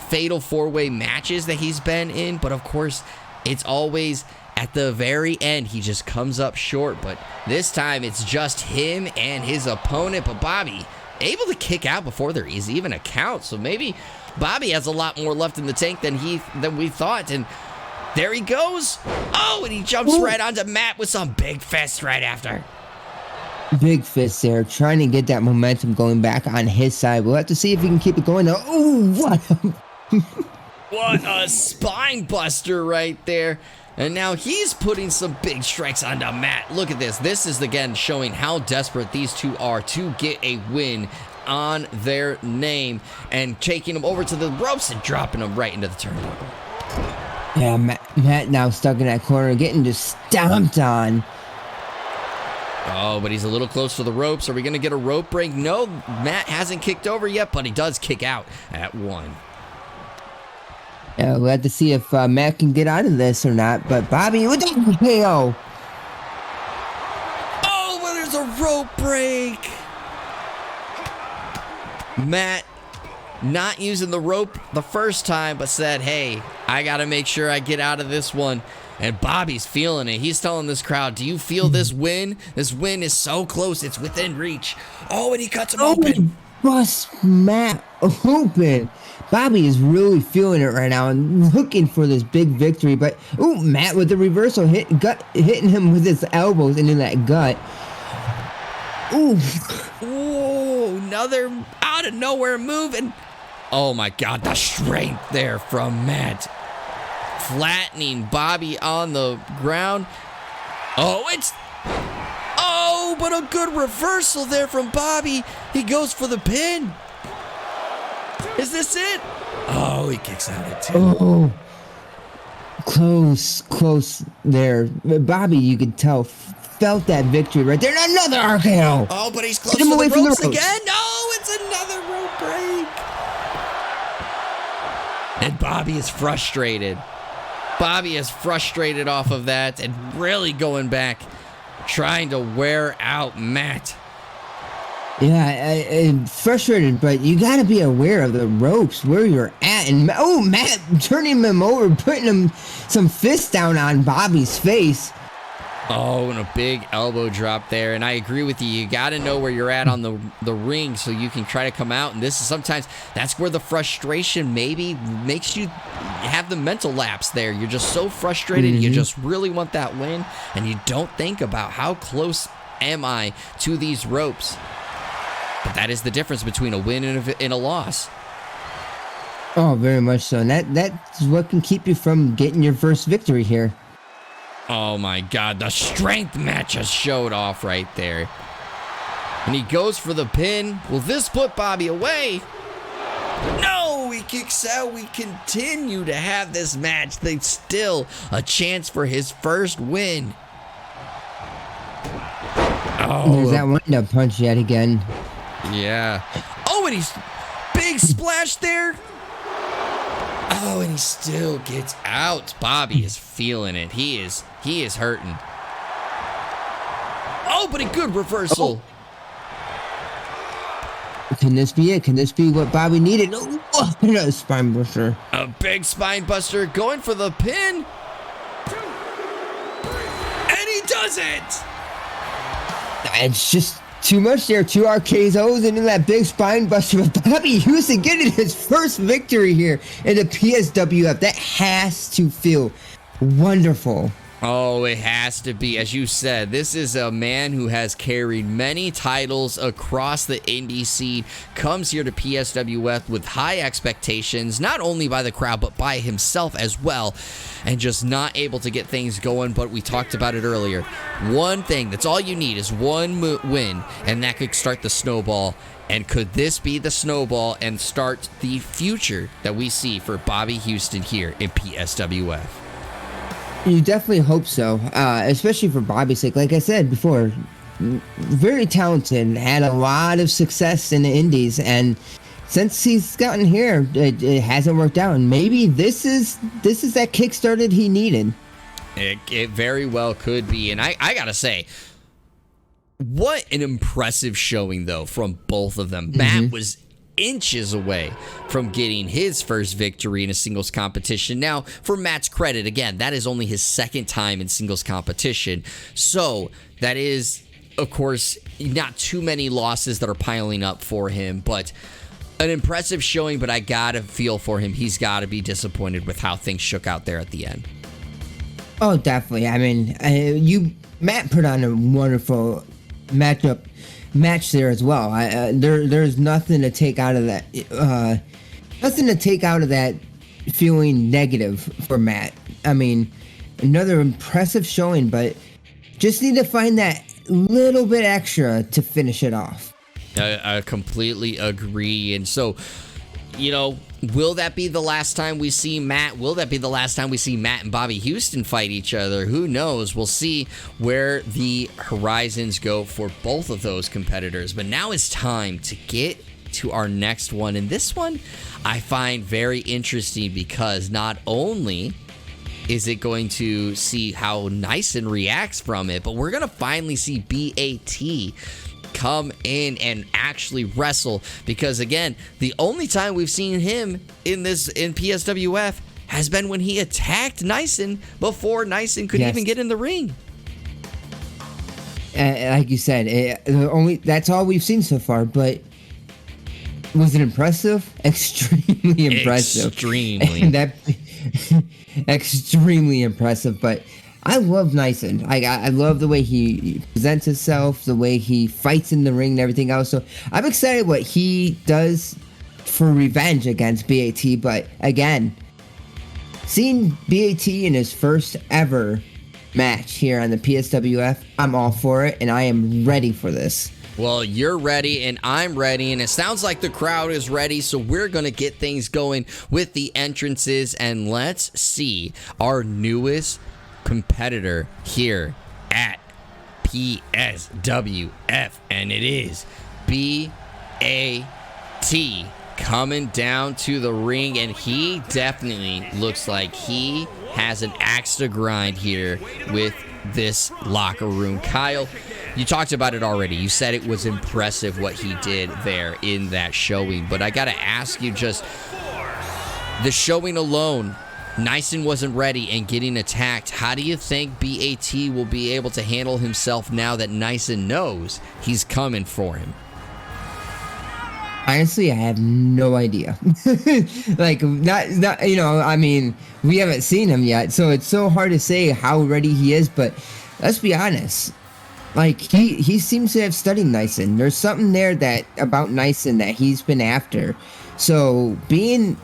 fatal four-way matches that he's been in, but of course, it's always at the very end, he just comes up short, but this time it's just him and his opponent. But Bobby able to kick out before there is even a count, so maybe Bobby has a lot more left in the tank than we thought. And there he goes. Oh, and he jumps right onto Matt with some big fists right after. Big fist there, trying to get that momentum going back on his side. We'll have to see if he can keep it going. Oh, what a spine buster right there. And now he's putting some big strikes onto Matt. Look at this. This is, again, showing how desperate these two are to get a win on their name. And taking them over to the ropes and dropping them right into the turnbuckle. Yeah, Matt now stuck in that corner, getting just stomped on. Oh, but he's a little close to the ropes. Are we going to get a rope break? No, Matt hasn't kicked over yet, but he does kick out at one. Yeah, we'll have to see if Matt can get out of this or not. But Bobby with the KO. Oh, but there's a rope break. Matt not using the rope the first time, but said, hey, I got to make sure I get out of this one. And Bobby's feeling it. He's telling this crowd, do you feel this win? This win is so close. It's within reach. Oh, and he cuts him open. Bust Matt open. Bobby is really feeling it right now and looking for this big victory. But, ooh, Matt with the reversal hitting him with his elbows into that gut. Ooh. Ooh, another out of nowhere move. And, oh, my God, the strength there from Matt. Flattening Bobby on the ground. Oh, but a good reversal there from Bobby. He goes for the pin. Is this it? Oh, he kicks out at two. Oh, close there. Bobby, you could tell, felt that victory right there. And another RKO. Oh, but he's close to the ropes again. No, it's another rope break. And Bobby is frustrated. Bobby is frustrated off of that and really going back, trying to wear out Matt. Yeah, I'm frustrated, but you got to be aware of the ropes, where you're at. And, oh, Matt turning him over, putting him some fists down on Bobby's face. Oh, and a big elbow drop there. And I agree with you. You got to know where you're at on the ring so you can try to come out. And this is sometimes, that's where the frustration maybe makes you have the mental lapse there. You're just so frustrated. You just really want that win. And you don't think about how close am I to these ropes? But that is the difference between a win and a loss. Oh, very much so. And that's what can keep you from getting your first victory here. Oh my God, the strength match has showed off right there. And he goes for the pin. Will this put Bobby away? No, he kicks out. We continue to have this match. There's still a chance for his first win. Oh, there's that wind-up punch yet again. Yeah. Oh, and he's big splash there. Oh, and he still gets out. Bobby is feeling it. He is hurting. Oh, but a good reversal. Oh. Can this be it? Can this be what Bobby needed? Oh, another spine buster. A big spine buster going for the pin. And he does it. It's just too much there. 2 RKOs and then that big spine buster. But Bobby Houston getting his first victory here in the PSWF. That has to feel wonderful. Oh, it has to be. As you said, this is a man who has carried many titles across the indie scene, comes here to PSWF with high expectations, not only by the crowd, but by himself as well, and just not able to get things going. But we talked about it earlier. One thing, that's all you need is one win, and that could start the snowball. And could this be the snowball and start the future that we see for Bobby Houston here in PSWF? You definitely hope so, especially for Bobby's sake. Like I said before, very talented, had a lot of success in the indies, and since he's gotten here, it hasn't worked out. And maybe this is that kickstart that he needed. It very well could be. And I gotta say, what an impressive showing, though, from both of them. Matt was inches away from getting his first victory in a singles competition. Now, for Matt's credit, again, that is only his second time in singles competition. So that is, of course, not too many losses that are piling up for him, but an impressive showing. But I gotta feel for him. He's gotta be disappointed with how things shook out there at the end. Oh, definitely. I mean, Matt put on a wonderful match there as well. There's nothing to take out of that. Nothing to take out of that feeling negative for Matt. I mean, another impressive showing, but just need to find that little bit extra to finish it off. I completely agree. And so, will that be the last time we see Matt? Will that be the last time we see Matt and Bobby Houston fight each other? Who knows? We'll see where the horizons go for both of those competitors. But now it's time to get to our next one. And this one I find very interesting because not only is it going to see how Neisen reacts from it, but we're going to finally see B.A.T. come in and actually wrestle, because again, the only time we've seen him in PSWF has been when he attacked Neisen before Neisen could even get in the ring. Like you said, that's all we've seen so far, but was it impressive? Extremely impressive. Extremely impressive. But I love Neisen. I love the way he presents himself, the way he fights in the ring and everything else. So I'm excited what he does for revenge against B.A.T. But again, seeing B.A.T. in his first ever match here on the PSWF, I'm all for it, and I am ready for this. Well, you're ready and I'm ready, and it sounds like the crowd is ready, so we're going to get things going with the entrances, and let's see our newest competitor here at PSWF, and it is B.A.T. coming down to the ring, and he definitely looks like he has an axe to grind here with this locker room. Kyle, you talked about it already. You said it was impressive what he did there in that showing, but I gotta ask you, just the showing alone, Neisen wasn't ready and getting attacked. How do you think B.A.T. will be able to handle himself now that Neisen knows he's coming for him? Honestly, I have no idea. Like, not, I mean, we haven't seen him yet, so it's so hard to say how ready he is, but let's be honest. Like he seems to have studied Neisen. There's something there that about Neisen that he's been after. So being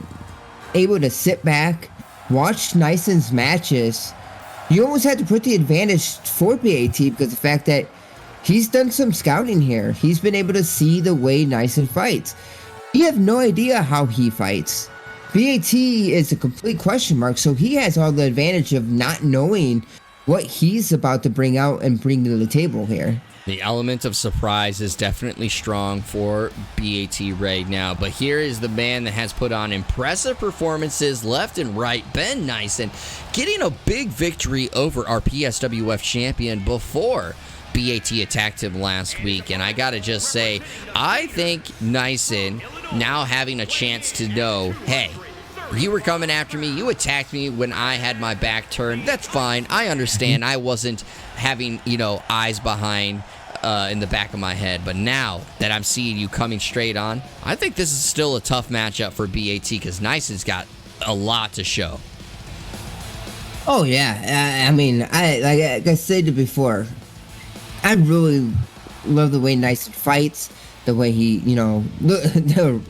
able to sit back, watch Neisen's matches, you almost had to put the advantage for B.A.T. because the fact that he's done some scouting here. He's been able to see the way Neisen fights. You have no idea how he fights. B.A.T. is a complete question mark, so he has all the advantage of not knowing what he's about to bring out and bring to the table here. The element of surprise is definitely strong for B.A.T. right now, but here is the man that has put on impressive performances left and right, Ben Neisen, getting a big victory over our PSWF champion before B.A.T. attacked him last week. And I gotta just say, I think Neisen now having a chance to know, hey, you were coming after me, you attacked me when I had my back turned, that's fine, I understand, I wasn't having, eyes behind in the back of my head, but now that I'm seeing you coming straight on, I think this is still a tough matchup for B.A.T. because Neisen's got a lot to show. Oh yeah, I mean, like I said before, I really love the way Neisen fights, the way he, the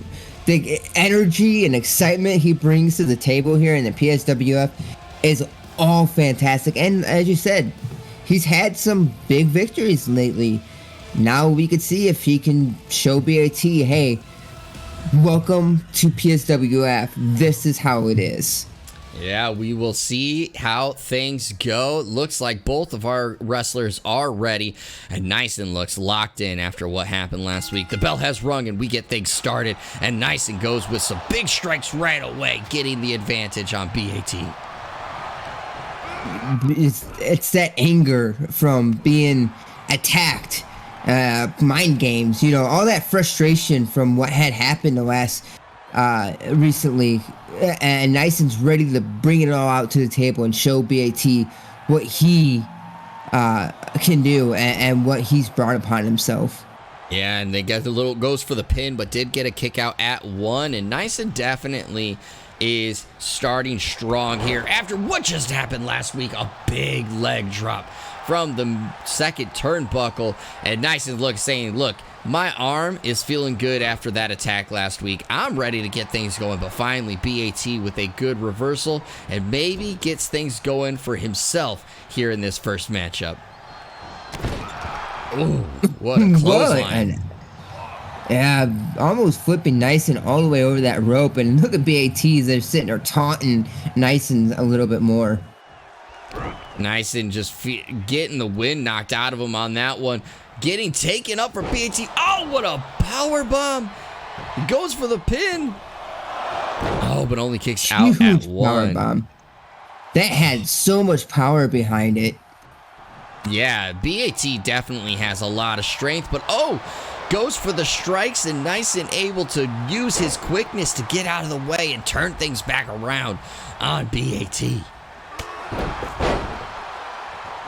energy and excitement he brings to the table here in the PSWF is all fantastic. And as you said, he's had some big victories lately. Now we could see if he can show B.A.T., hey, welcome to PSWF. This is how it is. Yeah, we will see how things go. Looks like both of our wrestlers are ready, and Neisen looks locked in after what happened last week. The bell has rung, and we get things started, and Neisen goes with some big strikes right away, getting the advantage on B.A.T. It's that anger from being attacked, mind games, all that frustration from what had happened the last recently, and Neisen's ready to bring it all out to the table and show B.A.T. what he can do and what he's brought upon himself. Yeah, and they get the little goes for the pin, but did get a kick out at one, and Neisen definitely is starting strong here after what just happened last week, a big leg drop from the second turnbuckle, and Neisen saying, look, my arm is feeling good after that attack last week. I'm ready to get things going, but finally B.A.T. with a good reversal and maybe gets things going for himself here in this first matchup. Ooh, what a clothesline. Yeah, almost flipping Neisen all the way over that rope, and look at B.A.T. They're sitting there taunting Neisen a little bit more. Neisen just getting the wind knocked out of him on that one. Getting taken up for B.A.T. Oh, what a power bomb. He goes for the pin. Oh, but only kicks out at one. Power bomb. That had so much power behind it. Yeah, B.A.T. definitely has a lot of strength, but goes for the strikes, and Neisen able to use his quickness to get out of the way and turn things back around on B.A.T.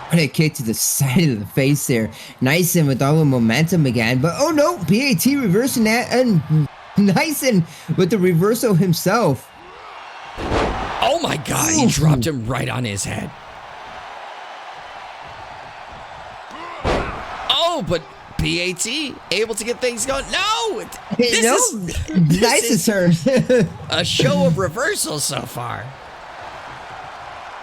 What a kick to the side of the face there. Neisen with all the momentum again, but oh no, B.A.T. reversing that, and Neisen with the reversal himself. Oh my God, he dropped him right on his head. Oh, but B.A.T. able to get things going. No! This is Neisen's turn. A show of reversals so far.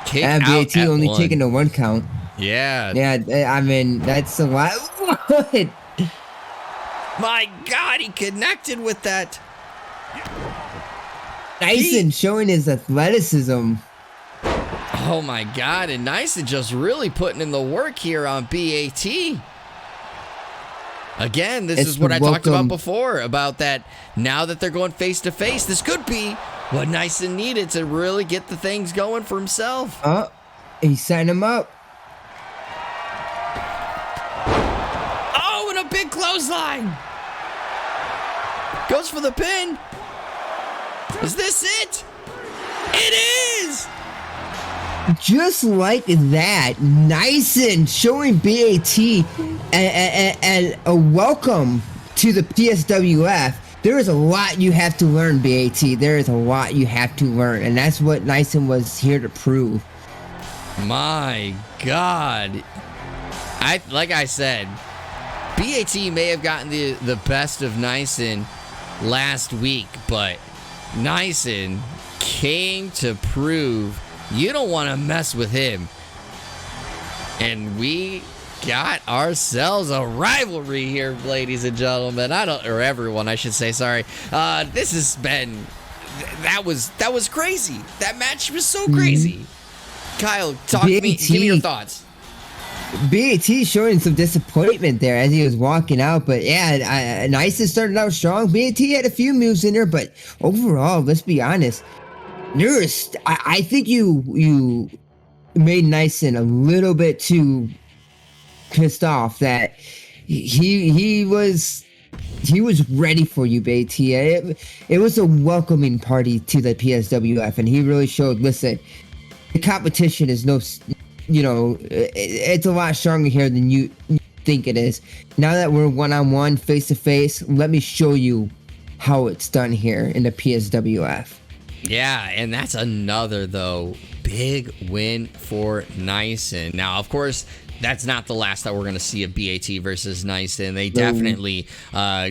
Kick and out B.A.T. at only one. taking a 1 count. Yeah. Yeah, I mean, that's a lot. What? My God, he connected with that. Neisen showing his athleticism. Oh my God, and Neisen just really putting in the work here on B.A.T. Again, this is what I talked about before, about that now that they're going face to face, this could be what Neisen needed to really get the things going for himself. He's setting him up. Oh, and a big clothesline. Goes for the pin. Is this it? It is! Just like that, Neisen showing B.A.T. and a welcome to the PSWF. There is a lot you have to learn, B.A.T. There is a lot you have to learn, and that's what Neisen was here to prove. My God. like I said, B.A.T. may have gotten the best of Neisen last week, but Neisen came to prove you don't want to mess with him. And we got ourselves a rivalry here, ladies and gentlemen. Or everyone, I should say. Sorry. This has been. That was crazy. That match was so crazy. Kyle, talk to me. Give me your thoughts. B.A.T. showing some disappointment there as he was walking out, but yeah, Neisen started out strong. B.A.T. had a few moves in there, but overall, let's be honest, I think you made Neisen a little bit too pissed off that he was ready for you, B.A.T. It was a welcoming party to the PSWF, and he really showed. Listen, the competition is no. It's a lot stronger here than you think it is. Now that we're one-on-one, face-to-face, let me show you how it's done here in the PSWF. Yeah, and that's another, though, big win for Neisen. Now, of course, that's not the last that we're going to see of B.A.T. versus Neisen. They definitely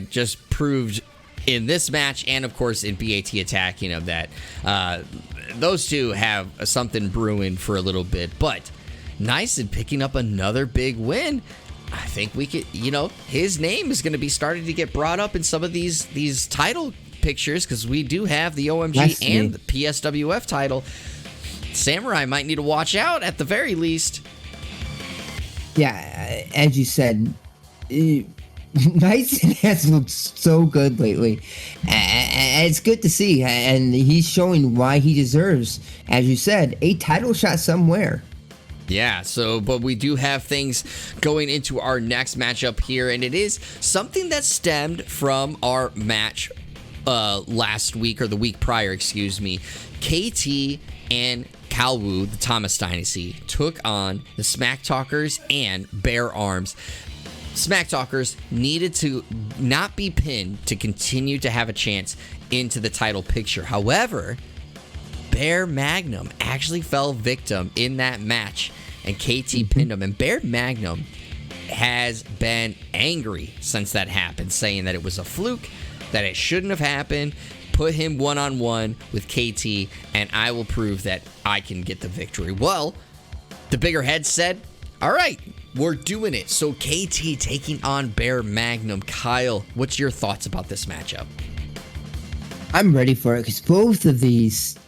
just proved in this match and, of course, in B.A.T. attacking him that those two have something brewing for a little bit. But Neisen picking up another big win. I think we could, his name is going to be starting to get brought up in some of these title pictures because we do have the OMG and the PSWF title. Samurai might need to watch out at the very least. Yeah, as you said, Neisen has looked so good lately. And it's good to see, and he's showing why he deserves, as you said, a title shot somewhere. Yeah, but we do have things going into our next matchup here, and it is something that stemmed from our match last week, or the week prior, excuse me. KT and Kalwu, the Thomas Dynasty, took on the Smack Talkers and Bear Arms. Smack Talkers needed to not be pinned to continue to have a chance into the title picture. However, Bear Magnum actually fell victim in that match, and KT pinned him. And Bear Magnum has been angry since that happened, saying that it was a fluke, that it shouldn't have happened. Put him one-on-one with KT, and I will prove that I can get the victory. Well, the bigger head said, all right, we're doing it. So KT taking on Bear Magnum. Kyle, what's your thoughts about this matchup? I'm ready for it because both of these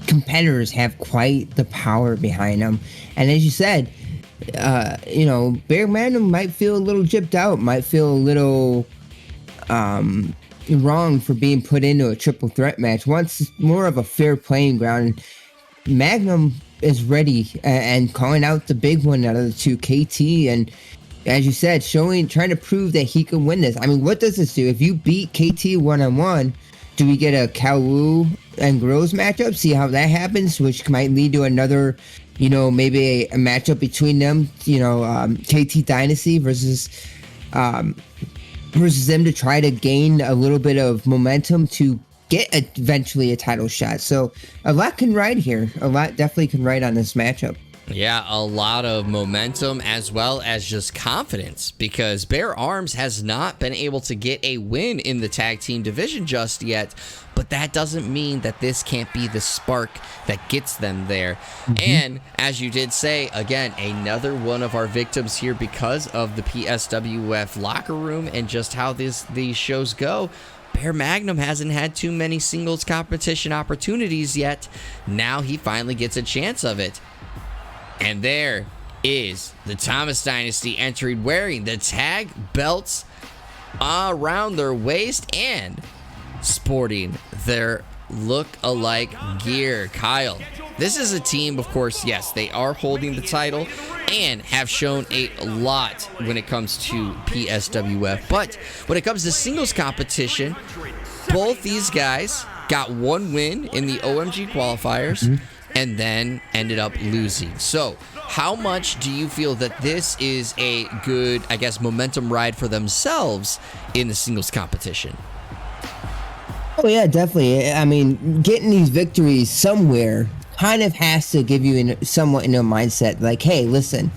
competitors have quite the power behind them. And as you said, Bear Magnum might feel a little gypped out, might feel a little wrong for being put into a triple threat match. Wants more of a fair playing ground. Magnum is ready and calling out the big one out of the two, KT, and as you said, trying to prove that he can win this. I mean, what does this do? If you beat KT one-on-one, do we get a Kalwu and Groves matchup? See how that happens, which might lead to another, maybe a matchup between them, KT Dynasty versus them to try to gain a little bit of momentum to get eventually a title shot. So a lot can ride here. A lot definitely can ride on this matchup. Yeah, a lot of momentum as well as just confidence, because Bear Arms has not been able to get a win in the tag team division just yet, but that doesn't mean that this can't be the spark that gets them there. And as you did say, again, another one of our victims here because of the PSWF locker room and just how these shows go. Bear Magnum hasn't had too many singles competition opportunities yet. Now he finally gets a chance of it. And there is the Thomas Dynasty entering wearing the tag belts around their waist and sporting their look-alike gear. Kyle, this is a team, of course, yes, they are holding the title and have shown a lot when it comes to PSWF. But when it comes to singles competition, both these guys got one win in the OMG qualifiers and then ended up losing. So how much do you feel that this is a good, I guess, momentum ride for themselves in the singles competition? Oh yeah, definitely. I mean, getting these victories somewhere kind of has to give you somewhat in a mindset like, hey, listen,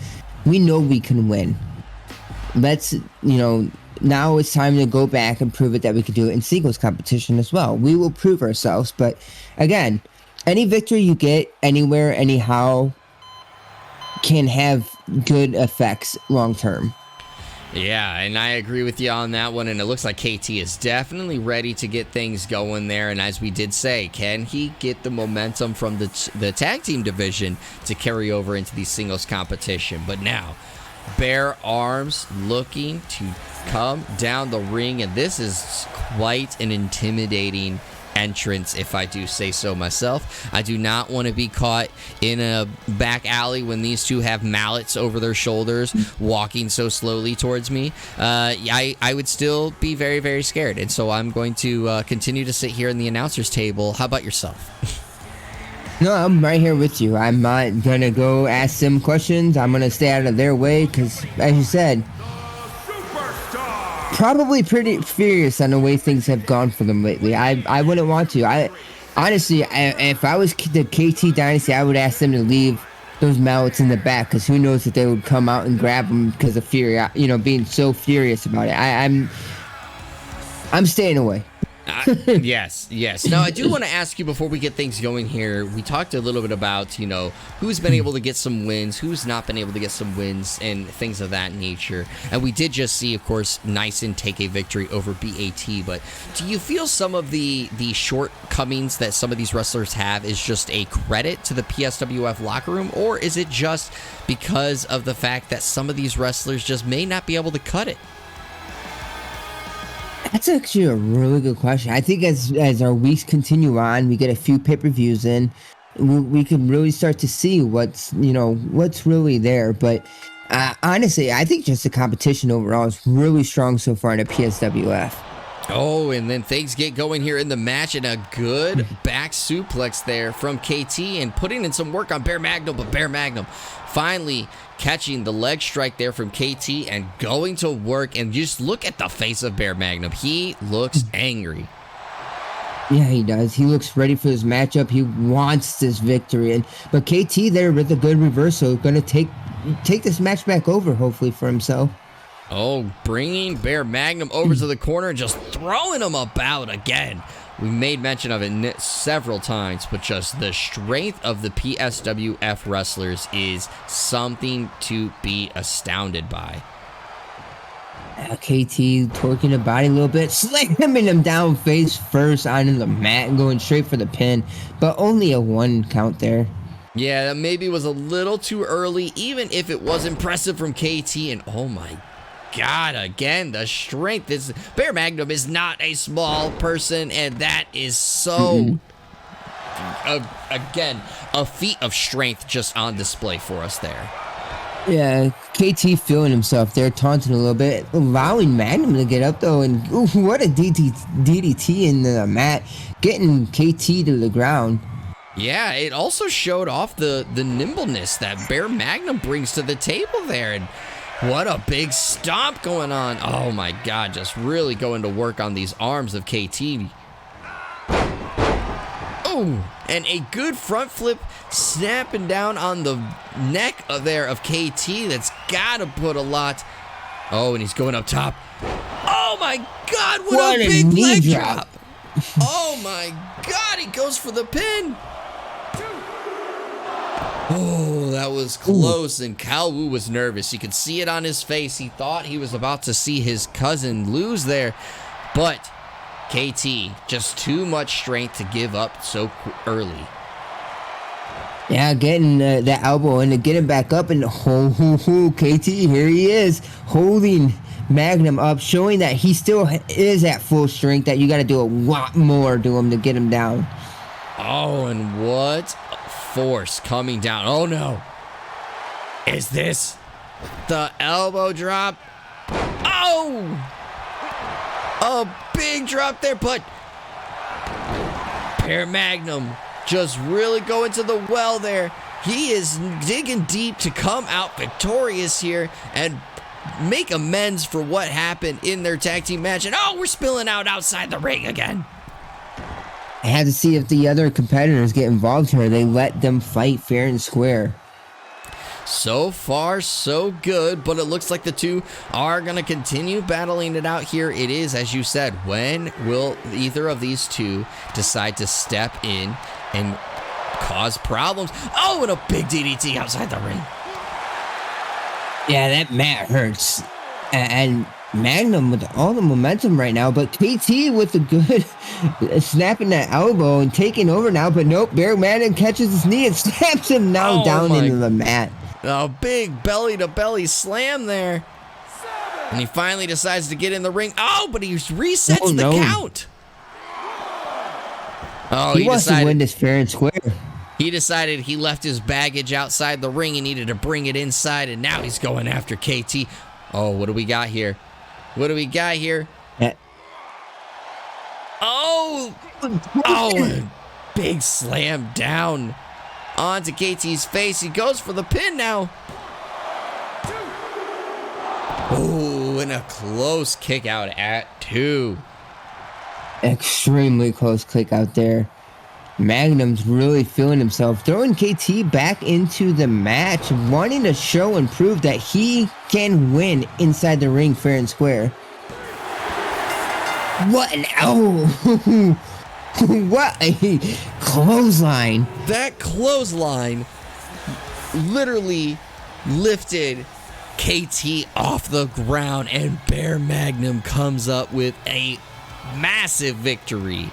we know we can win. Let's, now it's time to go back and prove it that we can do it in singles competition as well. We will prove ourselves. But again, any victory you get anywhere, anyhow, can have good effects long term. Yeah, and I agree with you on that one, and it looks like KT is definitely ready to get things going there, and as we did say, can he get the momentum from the tag team division to carry over into the singles competition? But now, Bear Arms looking to come down the ring, and this is quite an intimidating entrance, if I do say so myself. I do not want to be caught in a back alley when these two have mallets over their shoulders walking so slowly towards me. I would still be very, very scared, and so I'm going to continue to sit here in the announcer's table. How about yourself? No, I'm right here with you. I'm not gonna go ask them questions. I'm gonna stay out of their way because, as you said, probably pretty furious on the way things have gone for them lately. I wouldn't want to. Honestly, if I was the KT Dynasty, I would ask them to leave those mallets in the back because who knows if they would come out and grab them because of fury, being so furious about it. I'm staying away. Yes. Now, I do want to ask you before we get things going here. We talked a little bit about, who's been able to get some wins, who's not been able to get some wins, and things of that nature. And we did just see, of course, Neisen take a victory over B.A.T. But do you feel some of the shortcomings that some of these wrestlers have is just a credit to the PSWF locker room, or is it just because of the fact that some of these wrestlers just may not be able to cut it? That's actually a really good question. I think as our weeks continue on, we get a few pay-per-views in, we can really start to see what's really there. But honestly, I think just the competition overall is really strong so far in the PSWF. Oh, and then things get going here in the match, and a good back suplex there from KT and putting in some work on Bear Magnum, but Bear Magnum finally catching the leg strike there from KT and going to work. And just look at the face of Bear Magnum. He looks angry. Yeah, he does. He looks ready for this matchup. He wants this victory. But KT there with a good reversal, going to take this match back over, hopefully, for himself. Oh, bringing Bear Magnum over to the corner and just throwing him about again. We made mention of it several times, but just the strength of the PSWF wrestlers is something to be astounded by. KT torquing the body a little bit, slamming him down face first onto the mat and going straight for the pin, but only a 1 count there. Yeah, that maybe was a little too early, even if it was impressive from KT, and oh my God, again, the strength. Bear Magnum is not a small person, and that is so, again, a feat of strength just on display for us there. Yeah, KT feeling himself there, taunting a little bit, allowing Magnum to get up, though, and what a DDT in the mat, getting KT to the ground. Yeah, it also showed off the nimbleness that Bear Magnum brings to the table there, and what a big stomp going on. Oh my God, just really going to work on these arms of KT. Oh, and a good front flip snapping down on the neck of KT. That's got to put a lot. Oh, and he's going up top. Oh my God, what a big leg drop. Oh my God, he goes for the pin. Oh, that was close, and Kyle Wu was nervous. You could see it on his face. He thought he was about to see his cousin lose there, but KT, just too much strength to give up so early. Yeah, getting that elbow and getting back up, and KT, here he is, holding Magnum up, showing that he still is at full strength, that you got to do a lot more to him to get him down. Oh, and what force coming down. Oh no. Is this the elbow drop? Oh! A big drop there, but Bear Magnum just really going to the well there. He is digging deep to come out victorious here and make amends for what happened in their tag team match. And oh, we're spilling out outside the ring again. I had to see if the other competitors get involved here. They let them fight fair and square. So far, so good, but it looks like the two are going to continue battling it out here. It is, as you said, when will either of these two decide to step in and cause problems? Oh, and a big DDT outside the ring. Yeah, that mat hurts. And Magnum with all the momentum right now, but KT with the good snapping that elbow and taking over now, but nope, Bear Magnum catches his knee and snaps him now down into the mat. A big belly-to-belly slam there. And he finally decides to get in the ring. Oh, but he resets the count. Oh, he wants to win this fair and square. He decided he left his baggage outside the ring and needed to bring it inside, and now he's going after KT. Oh, what do we got here? What do we got here? Oh, big slam down onto KT's face. He goes for the pin now. Oh, and a close kick out at 2. Extremely close kick out there. Magnum's really feeling himself, throwing KT back into the match, wanting to show and prove that he can win inside the ring fair and square. What an what a clothesline. That clothesline literally lifted KT off the ground, and Bear Magnum comes up with a massive victory.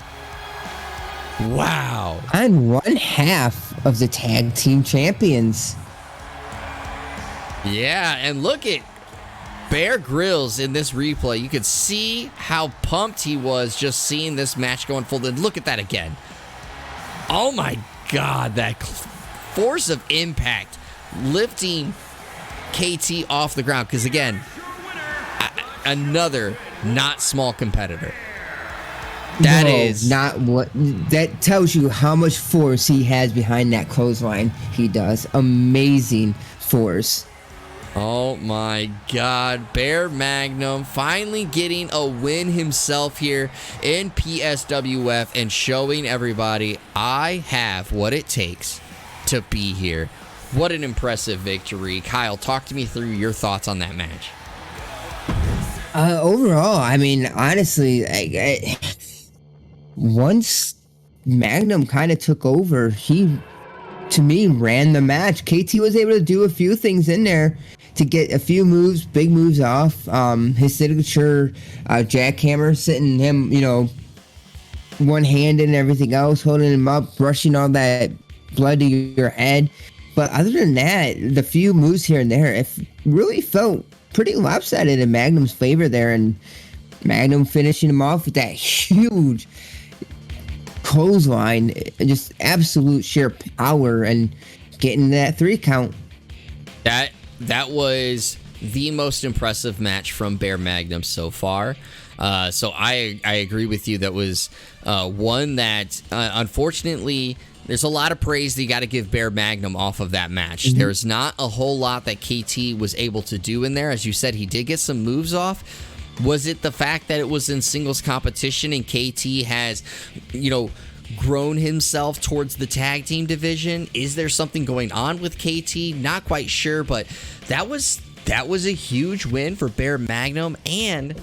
Wow. And one half of the tag team champions. Yeah, and look at Bear Grylls in this replay. You could see how pumped he was just seeing this match go unfold. And look at that again. Oh my God, that force of impact lifting KT off the ground. Because again, another not small competitor. That tells you how much force he has behind that clothesline. He does. Amazing force. Oh my God. Bear Magnum finally getting a win himself here in PSWF and showing everybody I have what it takes to be here. What an impressive victory. Kyle, talk to me through your thoughts on that match. Overall, I mean, honestly, once Magnum kind of took over, he, to me, ran the match. KT was able to do a few things in there to get a few moves, big moves off. His signature jackhammer, sitting him, one-handed and everything else, holding him up, brushing all that blood to your head. But other than that, the few moves here and there, it really felt pretty lopsided in Magnum's favor there, and Magnum finishing him off with that huge clothesline, just absolute sheer power, and getting that 3 count. That was the most impressive match from Bear Magnum so far. So I agree with you. That was one that unfortunately there's a lot of praise that you got to give Bear Magnum off of that match. Mm-hmm. There's not a whole lot that KT was able to do in there. As you said, he did get some moves off. Was it the fact that it was in singles competition and KT has, grown himself towards the tag team division? Is there something going on with KT? Not quite sure, but that was a huge win for Bear Magnum and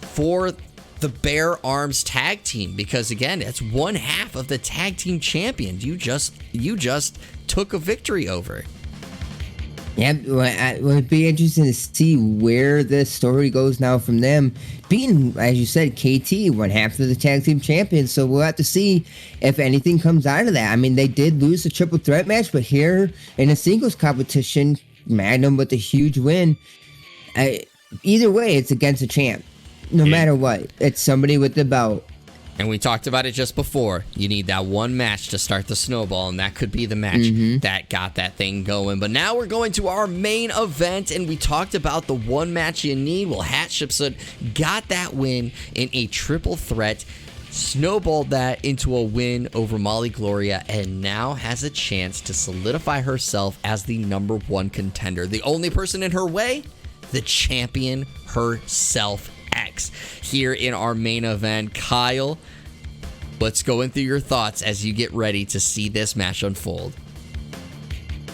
for the Bear Arms tag team, because again, it's one half of the tag team champion. You just took a victory over. Yeah, it would be interesting to see where the story goes now from them beating, as you said, KT, one half of the tag team champions. So we'll have to see if anything comes out of that. I mean, they did lose a triple threat match, but here in a singles competition, Magnum with a huge win. Either way, it's against a champ. No matter what, it's somebody with the belt. And we talked about it just before. You need that one match to start the snowball, and that could be the match that got that thing going. But now we're going to our main event, and we talked about the one match you need. Well, Hatshepsut got that win in a triple threat, snowballed that into a win over Molly Gloria, and now has a chance to solidify herself as the #1 contender. The only person in her way, the champion herself, X, here in our main event. Kyle, let's go in through your thoughts as you get ready to see this match unfold.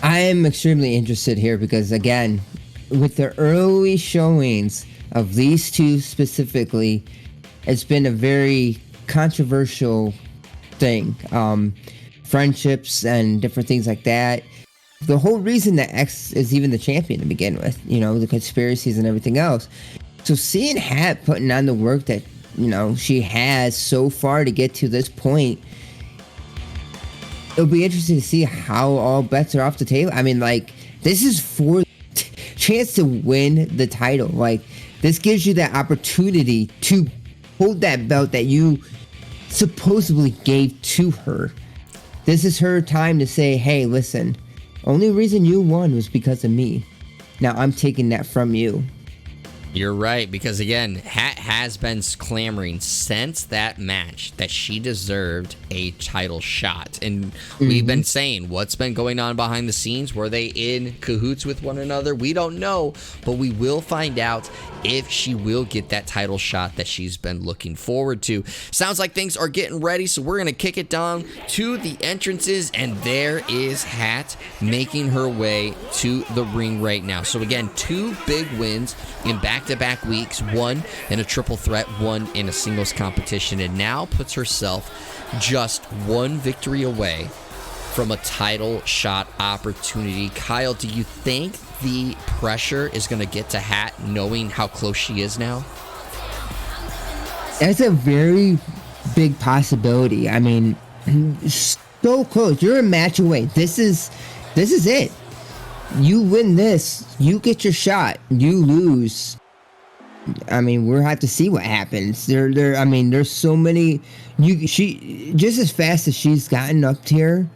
I am extremely interested here because, again, with the early showings of these two specifically, it's been a very controversial thing. Friendships and different things like that. The whole reason that X is even the champion to begin with, the conspiracies and everything else. So seeing Hat putting on the work that, she has so far to get to this point, it'll be interesting to see how all bets are off the table. I mean, like, this is for chance to win the title. Like, this gives you that opportunity to hold that belt that you supposedly gave to her. This is her time to say, hey, listen, only reason you won was because of me. Now I'm taking that from you. You're right, because again, Hat has been clamoring since that match that she deserved a title shot. And we've been saying, what's been going on behind the scenes? Were they in cahoots with one another? We don't know, but we will find out if she will get that title shot that she's been looking forward to. Sounds like things are getting ready, so we're going to kick it down to the entrances, and there is Hat making her way to the ring right now. So again, 2 big wins in back-to-back weeks, 1 in a triple threat, 1 in a singles competition, and now puts herself just 1 victory away from a title shot opportunity. Kyle, do you think the pressure is going to get to Hat knowing how close she is now? That's a very big possibility. I mean, so close. You're a match away. This is it. You win this, you get your shot. You lose, I mean, we'll have to see what happens. I mean, there's so many. She just as fast as she's gotten up here,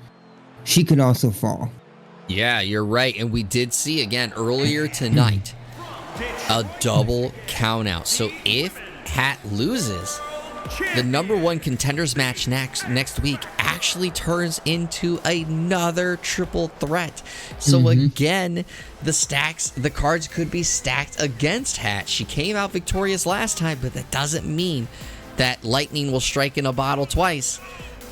she can also fall. Yeah, you're right. And we did see again earlier tonight a double count out. So if Hat loses, the #1 contenders match next week actually turns into another triple threat. So again, the cards could be stacked against Hat. She came out victorious last time, but that doesn't mean that lightning will strike in a bottle twice.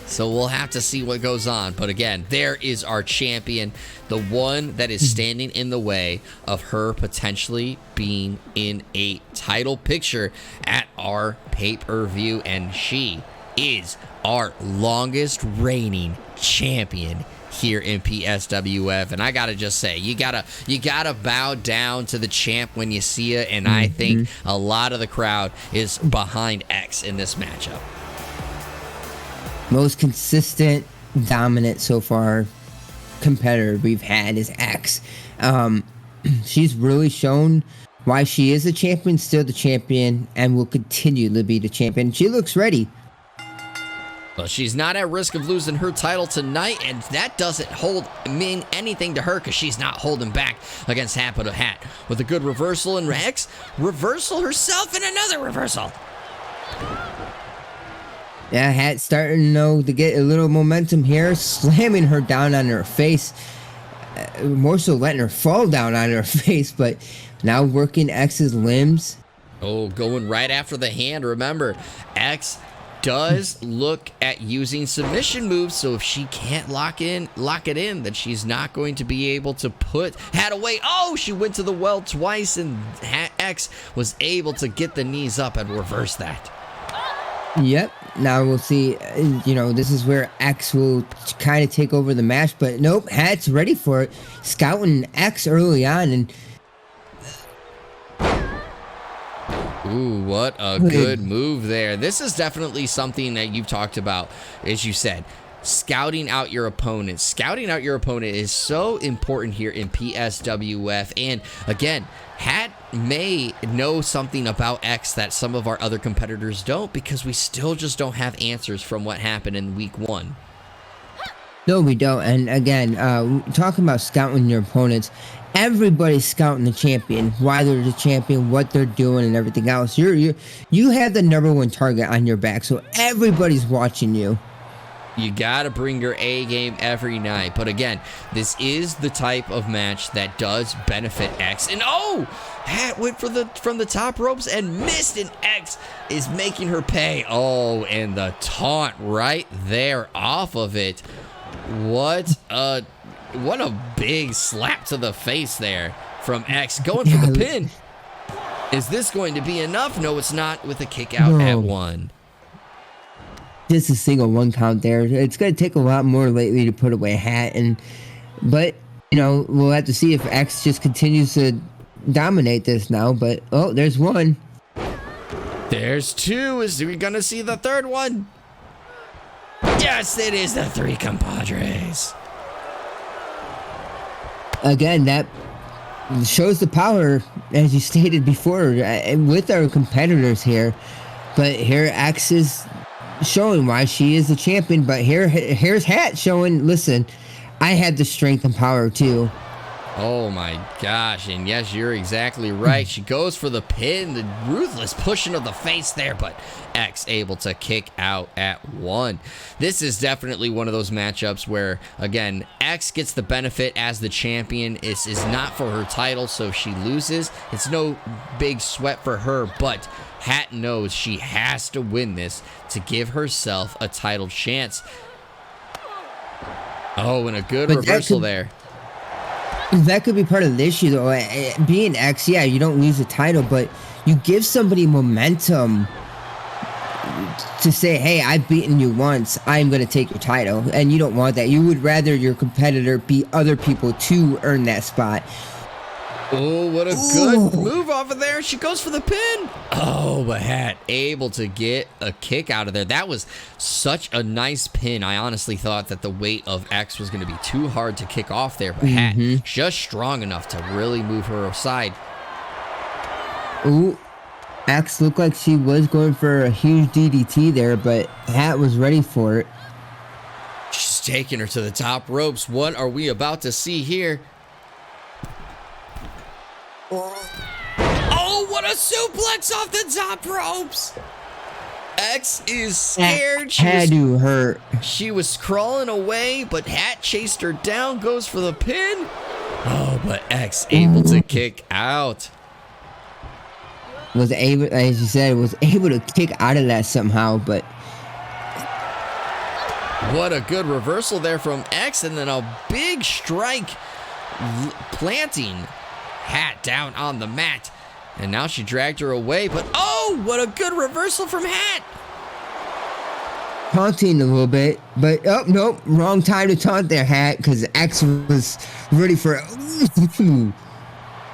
So we'll have to see what goes on. But again, there is our champion, the one that is standing in the way of her potentially being in a title picture at our pay-per-view. And she is our longest reigning champion here in PSWF. And I gotta just say, you gotta bow down to the champ when you see it. And I think a lot of the crowd is behind X in this matchup. Most consistent, dominant so far competitor we've had is X. She's really shown why she is a champion, still the champion, and will continue to be the champion. She looks ready. Well, she's not at risk of losing her title tonight, and that doesn't mean anything to her because she's not holding back against Hat. But a Hat with a good reversal, and X reversal herself and another reversal. Yeah, Hat starting to get a little momentum here, slamming her down on her face. More so letting her fall down on her face, but now working X's limbs. Oh, going right after the hand. Remember, X does look at using submission moves, so if she can't lock it in, then she's not going to be able to put Hat away. Oh, she went to the well twice, and X was able to get the knees up and reverse that. Yep. Now we'll see, this is where X will kind of take over the match, but nope, Hat's ready for it. Scouting X early on, and ooh, what a good move there. This is definitely something that you've talked about, as you said, scouting out your opponent. Scouting out your opponent is so important here in PSWF, and again, Hat may know something about X that some of our other competitors don't, because we still just don't have answers from what happened in week 1. No, we don't. And again, talking about scouting your opponents, everybody's scouting the champion, why they're the champion, what they're doing, and everything else. You have the #1 target on your back, so everybody's watching you. You got to bring your A game every night. But again, this is the type of match that does benefit X. And oh, Hat went from the top ropes and missed, and X is making her pay. Oh, and the taunt right there off of it. What a what a big slap to the face there from X, going for the pin. Is this going to be enough? No, it's not, with a kick out at 1. Just a single 1 count there. It's going to take a lot more lately to put away Hat, but you know, we'll have to see if X just continues to dominate this now. But oh, there's 1. There's 2. Is we gonna see the 3rd one? Yes, it is the 3 compadres. Again, that shows the power, as you stated before, with our competitors here. But here X is showing why she is the champion. But here's Hat showing, listen, I had the strength and power too. Oh my gosh, and yes, you're exactly right. She goes for the pin, the ruthless pushing of the face there, but X able to kick out at 1. This is definitely one of those matchups where, again, X gets the benefit as the champion. It is not for her title, so if she loses, it's no big sweat for her, but Hat knows she has to win this to give herself a title chance. Oh, and a good reversal there. That could be part of the issue, though. Being X, yeah, you don't lose the title, but you give somebody momentum to say, hey, I've beaten you once, I'm going to take your title. And you don't want that. You would rather your competitor beat other people to earn that spot. Oh, what a good move off of there. She goes for the pin. Oh, but Hat able to get a kick out of there. That was such a nice pin. I honestly thought that the weight of X was going to be too hard to kick off there, but Hat just strong enough to really move her aside. Ooh, X looked like she was going for a huge DDT there, but Hat was ready for it. She's taking her to the top ropes. What are we about to see here? Oh, what a suplex off the top ropes! X is scared. She was crawling away, but Hat chased her down, goes for the pin. Oh, but X able to kick out. Was able, as you said, was able to kick out of that somehow, but what a good reversal there from X, and then a big strike planting Hat down on the mat. And now she dragged her away, but oh, what a good reversal from Hat. Taunting a little bit, but oh, nope, wrong time to taunt there, Hat, because X was ready for it.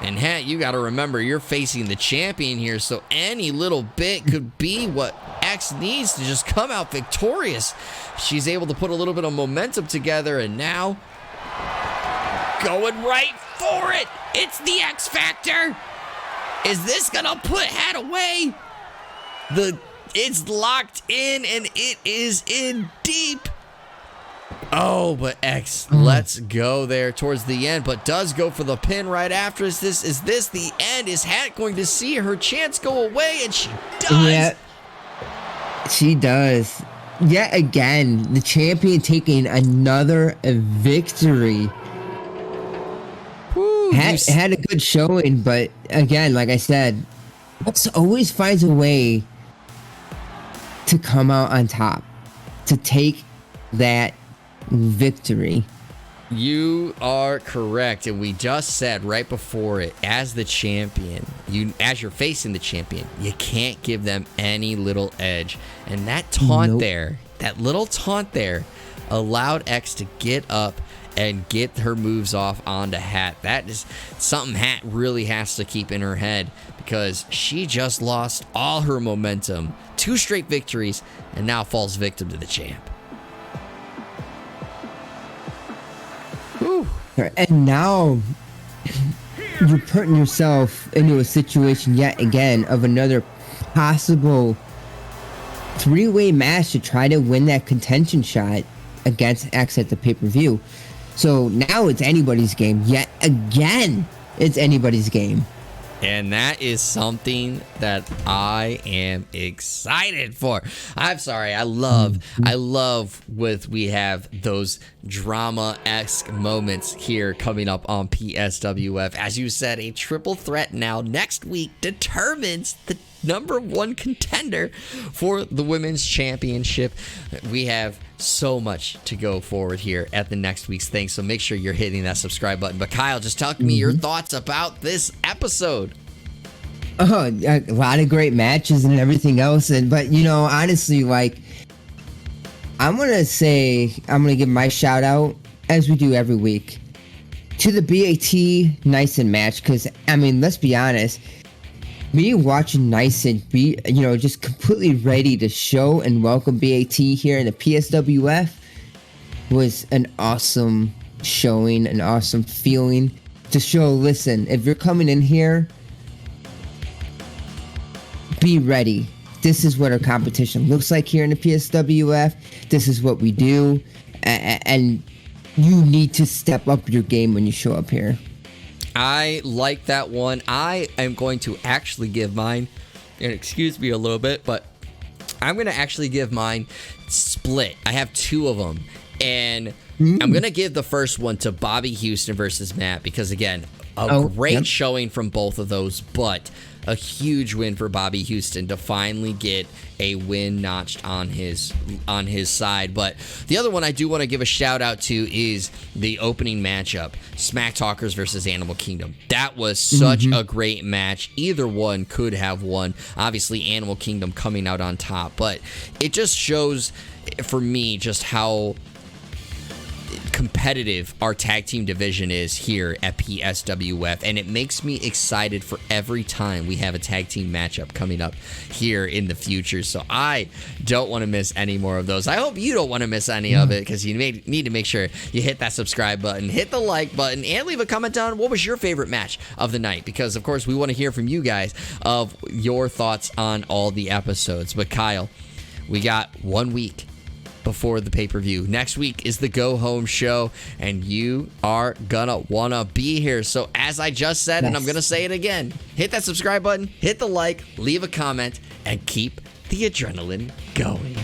And Hat, you got to remember, you're facing the champion here, so any little bit could be what X needs to just come out victorious. She's able to put a little bit of momentum together, and now going right for it. It's the X Factor. Is this gonna put Hat away? It's locked in, and it is in deep. Oh, but X lets go there towards the end, but does go for the pin right after. Is this the end? Is Hat going to see her chance go away? And she does. Yeah, she does. Yet again, the champion taking another victory. Had a good showing, but again, like I said, X always finds a way to come out on top, to take that victory. You are correct, and we just said right before it, as the champion, as you're facing the champion, you can't give them any little edge. And that taunt there, that little taunt there, allowed X to get up and get her moves off onto Hat. That is something Hat really has to keep in her head, because she just lost all her momentum. 2 straight victories, and now falls victim to the champ. Whew. And now you're putting yourself into a situation yet again of another possible 3-way match to try to win that contention shot against X at the pay-per-view. So now it's anybody's game. Yet again, it's anybody's game. And that is something that I am excited for. I'm sorry. I love with we have those drama-esque moments here coming up on PSWF. As you said, a triple threat now next week determines the number one contender for the women's championship. We have so much to go forward here at the next week's thing, so make sure you're hitting that subscribe button. But Kyle, just talk to me your thoughts about this episode. Oh, a lot of great matches and everything else, but honestly, like, I'm gonna give my shout out, as we do every week, to the B.A.T. Neisen match, because let's be honest, me watching Neisen be just completely ready to show and welcome B.A.T. here in the PSWF was an awesome showing, an awesome feeling to show. Listen, if you're coming in here, be ready. This is what our competition looks like here in the PSWF. This is what we do, and you need to step up your game when you show up here. I like that one. I am going to actually give mine, and excuse me a little bit, but I'm going to actually give mine split. I have two of them, and I'm going to give the first one to Bobby Houston versus Matt, because again, great showing from both of those, but a huge win for Bobby Houston to finally get a win notched on his side. But the other one I do want to give a shout out to is the opening matchup, Smack Talkers versus Animal Kingdom. That was such a great match. Either one could have won. Obviously, Animal Kingdom coming out on top, but it just shows for me just how competitive our tag team division is here at PSWF, and it makes me excited for every time we have a tag team matchup coming up here in the future. So I don't want to miss any more of those. I hope you don't want to miss any of it, because you need to make sure you hit that subscribe button, hit the like button, and leave a comment down what was your favorite match of the night, because of course we want to hear from you guys of your thoughts on all the episodes. But Kyle, we got 1 week before the pay-per-view. Next week is the go-home show, and you are gonna wanna be here. So as I just said, and I'm gonna say it again, hit that subscribe button, hit the like, leave a comment, and keep the adrenaline going.